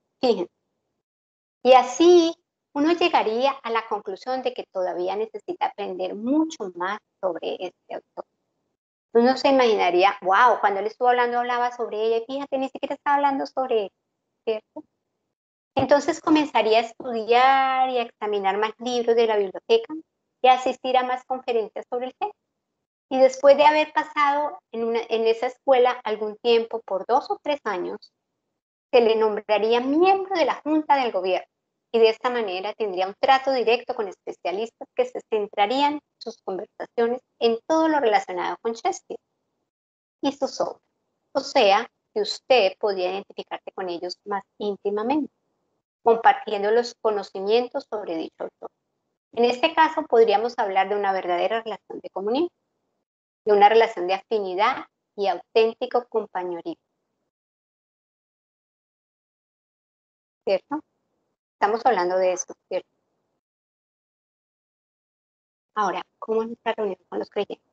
Y así uno llegaría a la conclusión de que todavía necesita aprender mucho más sobre este autor. Uno se imaginaría, wow, cuando él estuvo hablando, hablaba sobre ella, y fíjate, ni siquiera estaba hablando sobre él, ¿cierto? Entonces comenzaría a estudiar y a examinar más libros de la biblioteca y a asistir a más conferencias sobre el tema. Y después de haber pasado en esa escuela algún tiempo, por 2 o 3 años, se le nombraría miembro de la Junta del Gobierno. Y de esta manera tendría un trato directo con especialistas que se centrarían sus conversaciones en todo lo relacionado con Shakespeare y sus obras. O sea, que usted podría identificarse con ellos más íntimamente, compartiendo los conocimientos sobre dicho autor. En este caso, podríamos hablar de una verdadera relación de comunión, de una relación de afinidad y auténtico compañerismo, ¿cierto? Estamos hablando de eso, ¿cierto? Ahora, ¿cómo es nuestra reunión con los creyentes?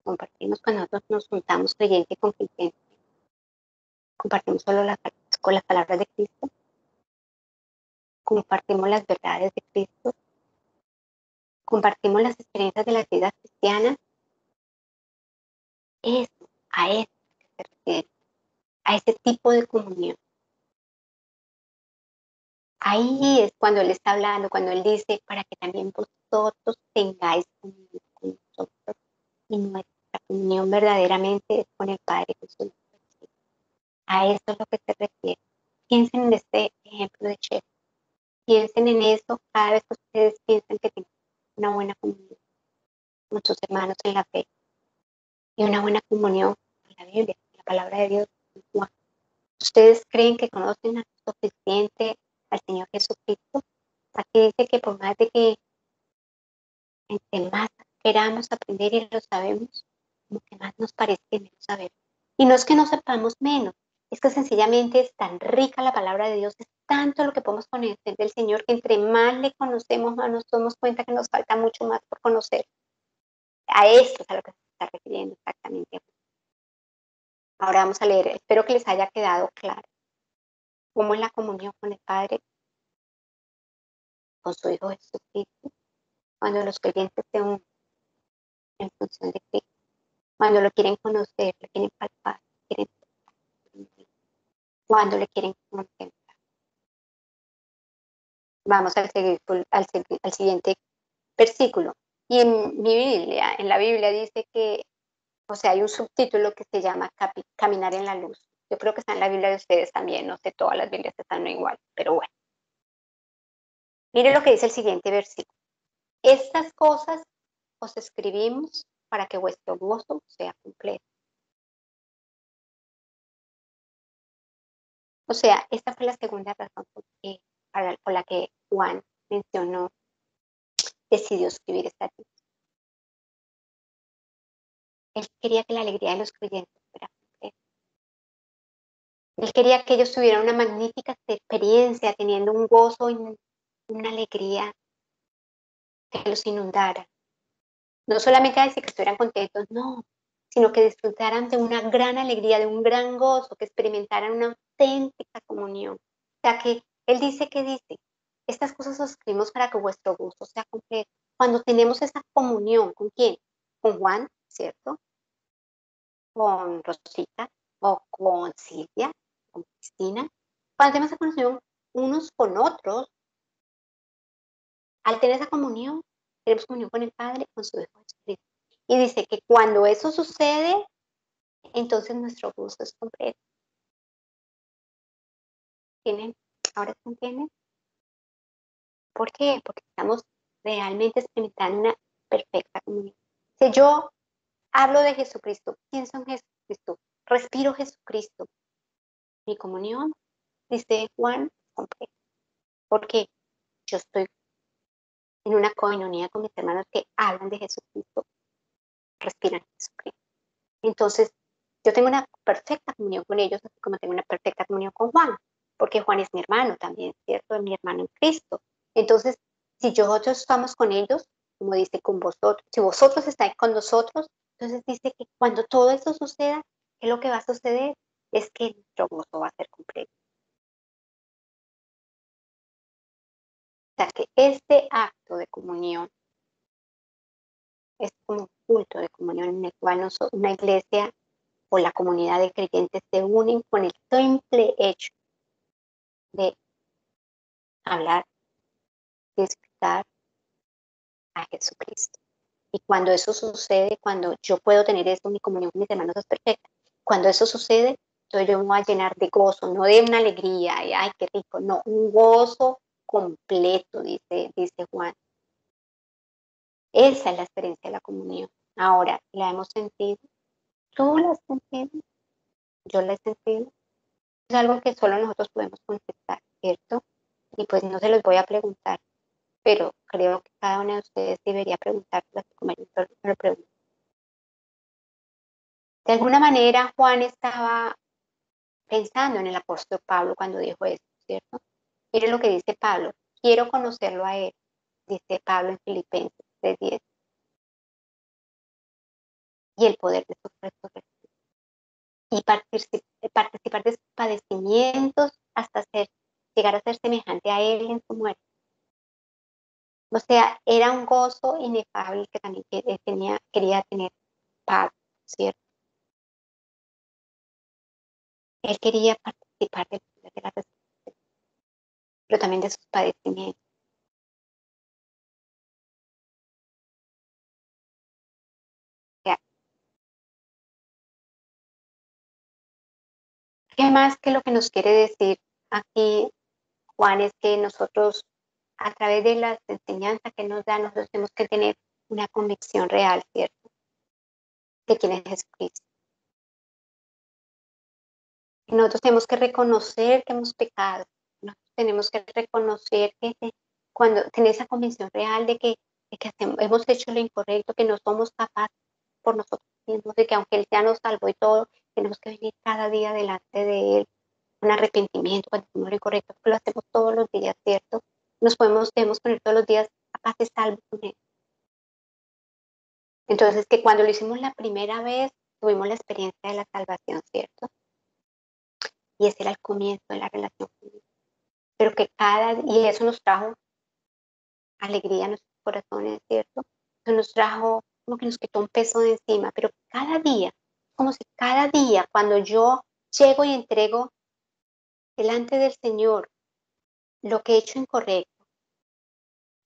Compartimos cuando nosotros nos juntamos creyente con creyente. Compartimos solo con las palabras de Cristo. Compartimos las verdades de Cristo. Compartimos las experiencias de las vidas cristianas. Eso, a eso se refiere, a ese tipo de comunión. Ahí es cuando Él está hablando, cuando Él dice, para que también vosotros tengáis comunión con nosotros. Y nuestra comunión verdaderamente es con el Padre Jesús. A eso es lo que se refiere. Piensen en este ejemplo de Chef. Piensen en eso cada vez que ustedes piensen que tienen una buena comunión con sus hermanos en la fe y una buena comunión con la Biblia, con la palabra de Dios. ¿Ustedes creen que conocen lo suficiente al Señor Jesucristo? Aquí dice que por más de que entre más queramos aprender y lo sabemos, como que más nos parece que menos sabemos. Y no es que no sepamos menos, es que sencillamente es tan rica la palabra de Dios, es tanto lo que podemos conocer del Señor, que entre más le conocemos, más nos damos cuenta que nos falta mucho más por conocer. A esto es a lo que se está refiriendo exactamente. Ahora vamos a leer, espero que les haya quedado claro cómo es la comunión con el Padre, con su Hijo Jesucristo, cuando los creyentes se unen en función de Cristo, cuando lo quieren conocer, lo quieren palpar, quieren cuando le quieren contemplar. Vamos al siguiente versículo. Y en mi Biblia, en la Biblia dice que, o sea, hay un subtítulo que se llama Caminar en la luz. Yo creo que está en la Biblia de ustedes también, no sé, todas las Biblias están igual, pero bueno. Mire lo que dice el siguiente versículo. Estas cosas os escribimos para que vuestro gozo sea completo. O sea, esta fue la segunda razón por la que Juan mencionó, decidió escribir esta lista. Él quería que la alegría de los creyentes fuera completa. Él quería que ellos tuvieran una magnífica experiencia, teniendo un gozo y una alegría que los inundara. No solamente decir que estuvieran contentos, no, sino que disfrutaran de una gran alegría, de un gran gozo, que experimentaran una auténtica comunión. O sea que Él dice que dice, estas cosas os escribimos para que vuestro gusto sea completo. Cuando tenemos esa comunión, ¿con quién? Con Juan, ¿cierto? Con Rosita, o con Silvia, con Cristina. Cuando tenemos esa comunión unos con otros, al tener esa comunión, tenemos comunión con el Padre, con su Hijo Jesucristo. Y dice que cuando eso sucede, entonces nuestro gusto es completo. ¿Tienen? ¿Ahora se entienden? ¿Por qué? Porque estamos realmente experimentando una perfecta comunión. Si yo hablo de Jesucristo, pienso en Jesucristo, respiro Jesucristo, mi comunión, dice Juan, completa. Porque yo estoy en una coinonía con mis hermanos que hablan de Jesucristo, respiran Jesucristo. Entonces, yo tengo una perfecta comunión con ellos, así como tengo una perfecta comunión con Juan, porque Juan es mi hermano también, ¿cierto? Es mi hermano en Cristo. Entonces, si nosotros estamos con ellos, como dice, con vosotros, si vosotros estáis con nosotros, entonces dice que cuando todo eso suceda, ¿qué es lo que va a suceder? Es que nuestro gozo va a ser completo. O sea, que este acto de comunión es como un culto de comunión en el cual una iglesia o la comunidad de creyentes se unen con el simple hecho de hablar, de escuchar a Jesucristo. Y cuando eso sucede, cuando yo puedo tener eso, mi comunión con mis hermanos es perfecta. Cuando eso sucede, entonces yo me voy a llenar de gozo, no de una alegría, y ay, qué rico, no, un gozo completo, dice Juan. Esa es la experiencia de la comunión. Ahora, ¿la hemos sentido? ¿Tú la has sentido? ¿Yo la he sentido? Es algo que solo nosotros podemos contestar, ¿cierto? Y pues no se los voy a preguntar, pero creo que cada uno de ustedes debería preguntárselo así como yo me lo pregunto. De alguna manera, Juan estaba pensando en el apóstol Pablo cuando dijo esto, ¿cierto? Mire lo que dice Pablo, quiero conocerlo a él, dice Pablo en Filipenses 3:10, y el poder de su resurrección, y participar de sus padecimientos hasta llegar a ser semejante a él en su muerte. O sea, era un gozo inefable que también quería tener Pablo, ¿cierto? Él quería participar del poder de la resurrección, pero también de sus padecimientos. O sea, ¿qué más que lo que nos quiere decir aquí Juan es que nosotros, a través de las enseñanzas que nos da, nosotros tenemos que tener una convicción real, ¿cierto? De quién es Jesucristo. Y nosotros tenemos que reconocer que hemos pecado. Nosotros tenemos que reconocer que cuando tener esa convicción real de que hemos hecho lo incorrecto, que no somos capaces por nosotros mismos, de que aunque Él ya nos salvó y todo, tenemos que venir cada día delante de Él con arrepentimiento cuando hacemos lo incorrecto, porque lo hacemos todos los días, ¿cierto? Debemos poner todos los días a paz de salvo con Él. Entonces, que cuando lo hicimos la primera vez, tuvimos la experiencia de la salvación, ¿cierto? Y ese era el comienzo de la relación con Dios. Pero y eso nos trajo alegría a nuestros corazones, ¿cierto? Eso nos trajo, como que nos quitó un peso de encima, pero cada día, como si cada día, cuando yo llego y entrego delante del Señor lo que he hecho incorrecto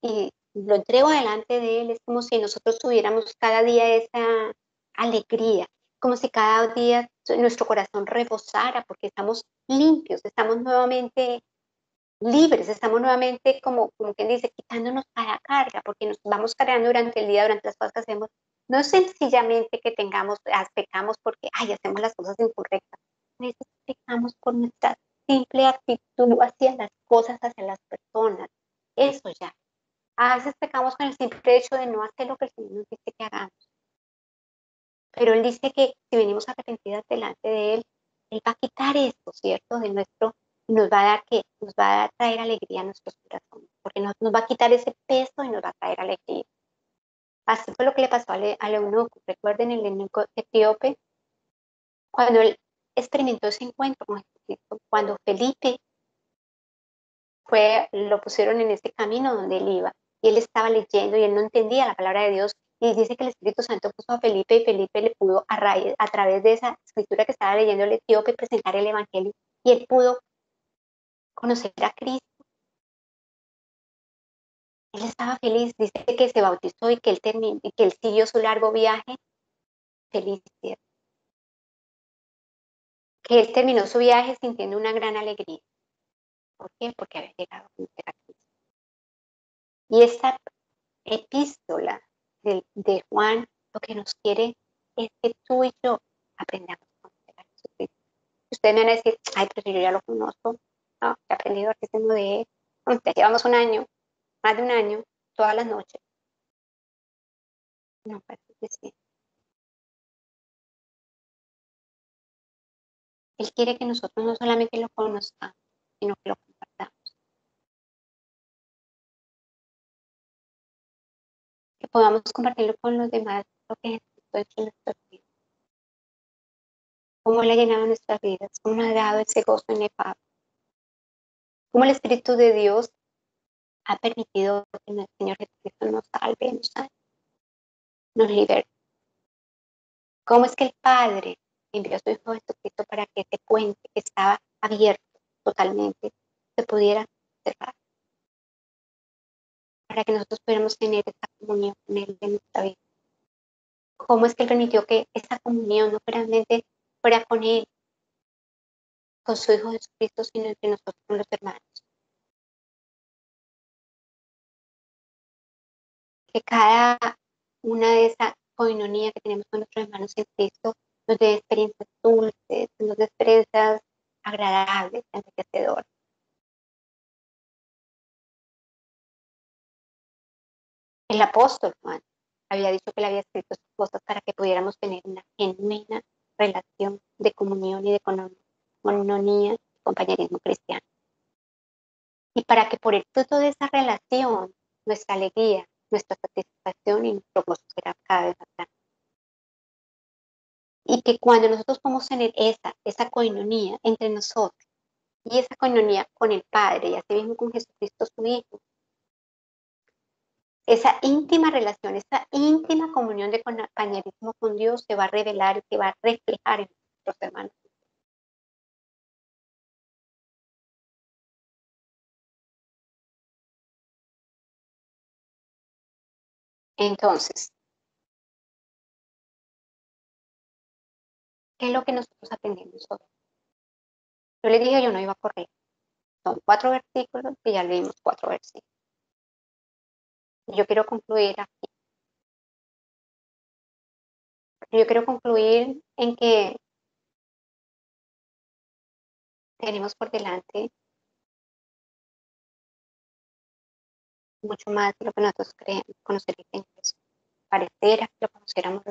y lo entrego delante de Él, es como si nosotros tuviéramos cada día esa alegría, como si cada día nuestro corazón rebosara porque estamos limpios, estamos nuevamente libres, estamos nuevamente como quien dice, quitándonos cada carga, porque nos vamos cargando durante el día, durante las cosas que hacemos. No es sencillamente que pecamos porque, ay, hacemos las cosas incorrectas. A veces pecamos por nuestra simple actitud hacia las cosas, hacia las personas. Eso ya. A veces pecamos con el simple hecho de no hacer lo que el Señor nos dice que hagamos. Pero Él dice que si venimos arrepentidas delante de Él, Él va a quitar esto, ¿cierto? De nuestro, nos va a dar que, nos va a traer alegría a nuestros corazones, porque nos va a quitar ese peso y nos va a traer alegría. Así fue lo que le pasó al eunuco. Recuerden el eunuco etíope, cuando él experimentó ese encuentro con Jesucristo, cuando Felipe lo pusieron en este camino donde él iba, y él estaba leyendo y él no entendía la palabra de Dios, y dice que el Espíritu Santo puso a Felipe y Felipe le pudo a través de esa escritura que estaba leyendo el etíope presentar el Evangelio, y él pudo conocer a Cristo. Él estaba feliz, dice que se bautizó y que él siguió su largo viaje feliz, ¿cierto? Que él terminó su viaje sintiendo una gran alegría. ¿Por qué? Porque había llegado a conocer a Cristo. Y esta epístola de Juan lo que nos quiere es que tú y yo aprendamos a conocer a Jesucristo. Ustedes me van a decir, ay, pero si yo ya lo conozco, no, he aprendido hartísimo de él. Ya llevamos un año, más de un año, todas las noches. No, parece que sí. Él quiere que nosotros no solamente lo conozcamos, sino que lo compartamos. Que podamos compartirlo con los demás, lo que Jesucristo ha hecho en nuestras vidas. Cómo Él ha llenado nuestras vidas, cómo nos ha dado ese gozo inefable. Cómo el Espíritu de Dios ha permitido que el Señor Jesucristo nos salve, nos liberte. Cómo es que el Padre envió a su Hijo Jesucristo para que ese puente que estaba abierto totalmente se pudiera cerrar, para que nosotros pudiéramos tener esa comunión con Él en nuestra vida. Cómo es que Él permitió que esa comunión no solamente fuera con Él, con su Hijo Jesucristo, sino entre nosotros, con los hermanos. Que cada una de esa coinonía que tenemos con nuestros hermanos en Cristo nos dé experiencias dulces, nos dé experiencias agradables, enriquecedoras. El apóstol Juan había dicho que le había escrito estas cosas para que pudiéramos tener una genuina relación de comunión y de coinonía y compañerismo cristiano. Y para que por el fruto de esa relación, nuestra alegría, nuestra satisfacción y nuestro gozo será cada vez más grande. Y que cuando nosotros podemos tener esa coinonía entre nosotros y esa coinonía con el Padre y así mismo con Jesucristo su Hijo, esa íntima relación, esa íntima comunión de compañerismo con Dios se va a revelar y se va a reflejar en nuestros hermanos. Entonces, ¿qué es lo que nosotros aprendemos hoy? Yo les dije, yo no iba a correr. Son 4 versículos y ya leímos 4 versículos. Y yo quiero concluir aquí. Yo quiero concluir en que tenemos por delante mucho más de lo que nosotros creemos conocer el Señor Jesús. Pareciera que lo conociéramos.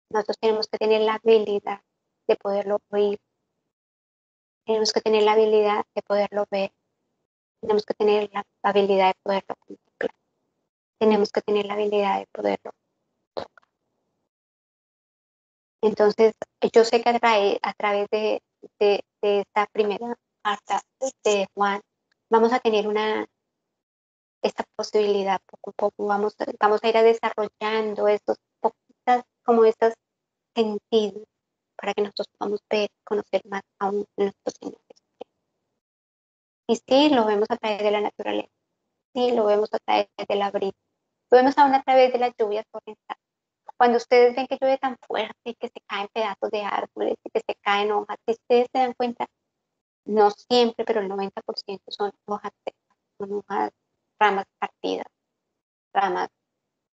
Nosotros tenemos que tener la habilidad de poderlo oír. Tenemos que tener la habilidad de poderlo ver. Tenemos que tener la habilidad de poderlo contemplar. Tenemos que tener la habilidad de poderlo tocar. Entonces, yo sé que a través de esta primera carta de Juan, vamos a tener esta posibilidad poco a poco. Vamos a ir desarrollando estos poquitas, como estos sentidos para que nosotros podamos ver, conocer más aún nuestro Señor Jesucristo. Y sí, lo vemos a través de la naturaleza, sí, lo vemos a través de la brisa, lo vemos aún a través de las lluvias torrenciales. Cuando ustedes ven que llueve tan fuerte y que se caen pedazos de árboles y que se caen hojas, si ustedes se dan cuenta, no siempre, pero el 90% son hojas secas, son hojas, ramas partidas, ramas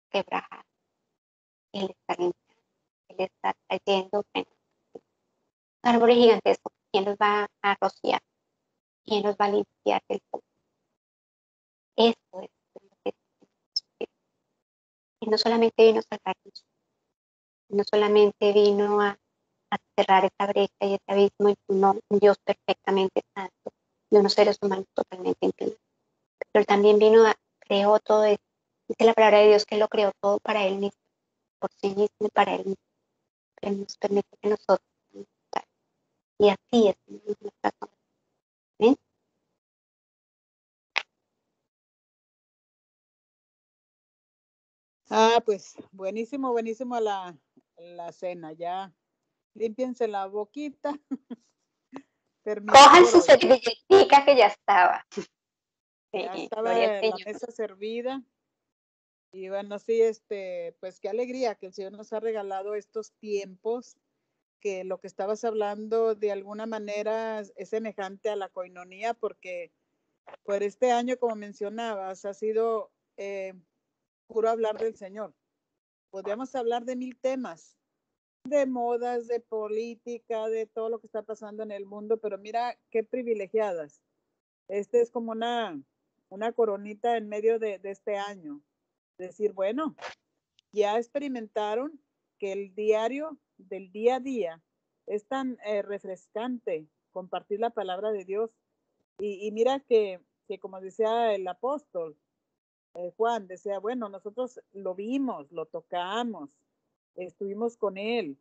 quebradas. Él está limpiando, Él está trayendo árboles gigantescos. ¿Quién los va a rociar? ¿Quién los va a limpiar del polvo? Esto es lo que es. Y no solamente vino a salvarnos, no solamente vino a a cerrar esa brecha y ese abismo entre un Dios perfectamente santo y unos seres humanos totalmente inclinados. Pero Él también creó todo eso. Dice la palabra de Dios que Él lo creó todo para Él mismo, por sí mismo y para Él mismo. Él nos permite que nosotros y así es nuestra ¿sí? Pues buenísimo, buenísimo la cena. Ya límpiense la boquita. Terminó Cojan por su hoy. servilletita que ya estaba. Ya Sí, gloria al estaba la Señor. mesa servida. Y bueno, sí, pues qué alegría que el Señor nos ha regalado estos tiempos, que lo que estabas hablando de alguna manera es semejante a la coinonía, porque por este año, como mencionabas, ha sido puro hablar del Señor. Podríamos hablar de 1000 temas, de modas, de política, de todo lo que está pasando en el mundo, pero mira qué privilegiadas. Es como una coronita en medio de este año. Decir, bueno, ya experimentaron que el diario del día a día es tan refrescante compartir la palabra de Dios. Y mira que como decía el apóstol Juan, decía, bueno, nosotros lo vimos, lo tocamos, estuvimos con él,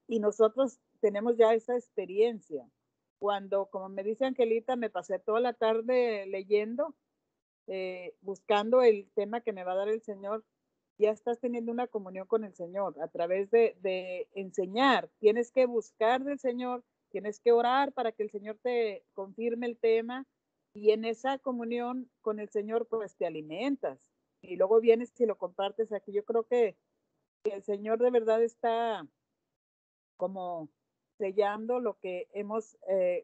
y nosotros tenemos ya esa experiencia. Cuando, como me dice Angelita, me pasé toda la tarde leyendo, buscando el tema que me va a dar el Señor, ya estás teniendo una comunión con el Señor a través de enseñar. Tienes que buscar del Señor, tienes que orar para que el Señor te confirme el tema, y en esa comunión con el Señor pues te alimentas y luego vienes y lo compartes aquí. Yo creo que el Señor de verdad está como sellando lo que hemos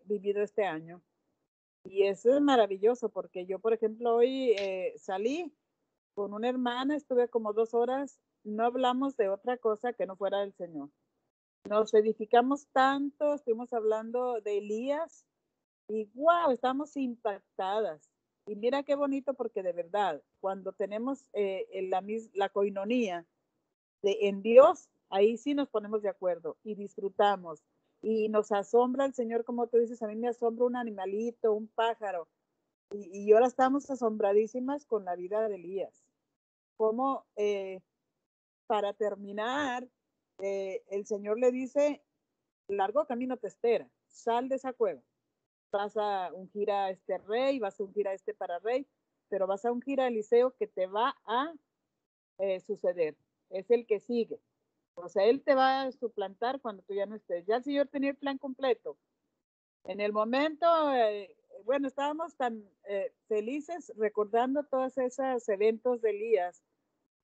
vivido este año. Y eso es maravilloso, porque yo, por ejemplo, hoy salí con una hermana, estuve como 2 horas, no hablamos de otra cosa que no fuera del Señor. Nos edificamos tanto, estuvimos hablando de Elías y wow, estamos impactadas. Y mira qué bonito, porque de verdad, cuando tenemos la coinonía en Dios, ahí sí nos ponemos de acuerdo y disfrutamos. Y nos asombra el Señor, como tú dices, a mí me asombra un animalito, un pájaro. Y ahora estamos asombradísimas con la vida de Elías. Como para terminar, el Señor le dice, largo camino te espera, sal de esa cueva. Vas a ungir a este rey, vas a ungir a este para rey, pero vas a ungir a Eliseo, que te va a suceder. Es el que sigue. O sea, él te va a suplantar cuando tú ya no estés. Ya el Señor tenía el plan completo. En el momento, bueno, estábamos tan felices recordando todos esos eventos de Elías,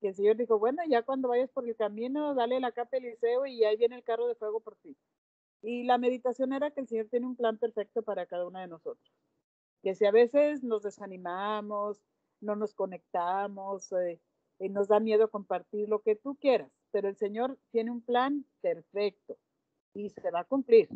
que el Señor dijo, bueno, ya cuando vayas por el camino, dale la capa a Eliseo y ahí viene el carro de fuego por ti. Y la meditación era que el Señor tiene un plan perfecto para cada una de nosotros. Que si a veces nos desanimamos, no nos conectamos, nos da miedo compartir lo que tú quieras, pero el Señor tiene un plan perfecto y se va a cumplir.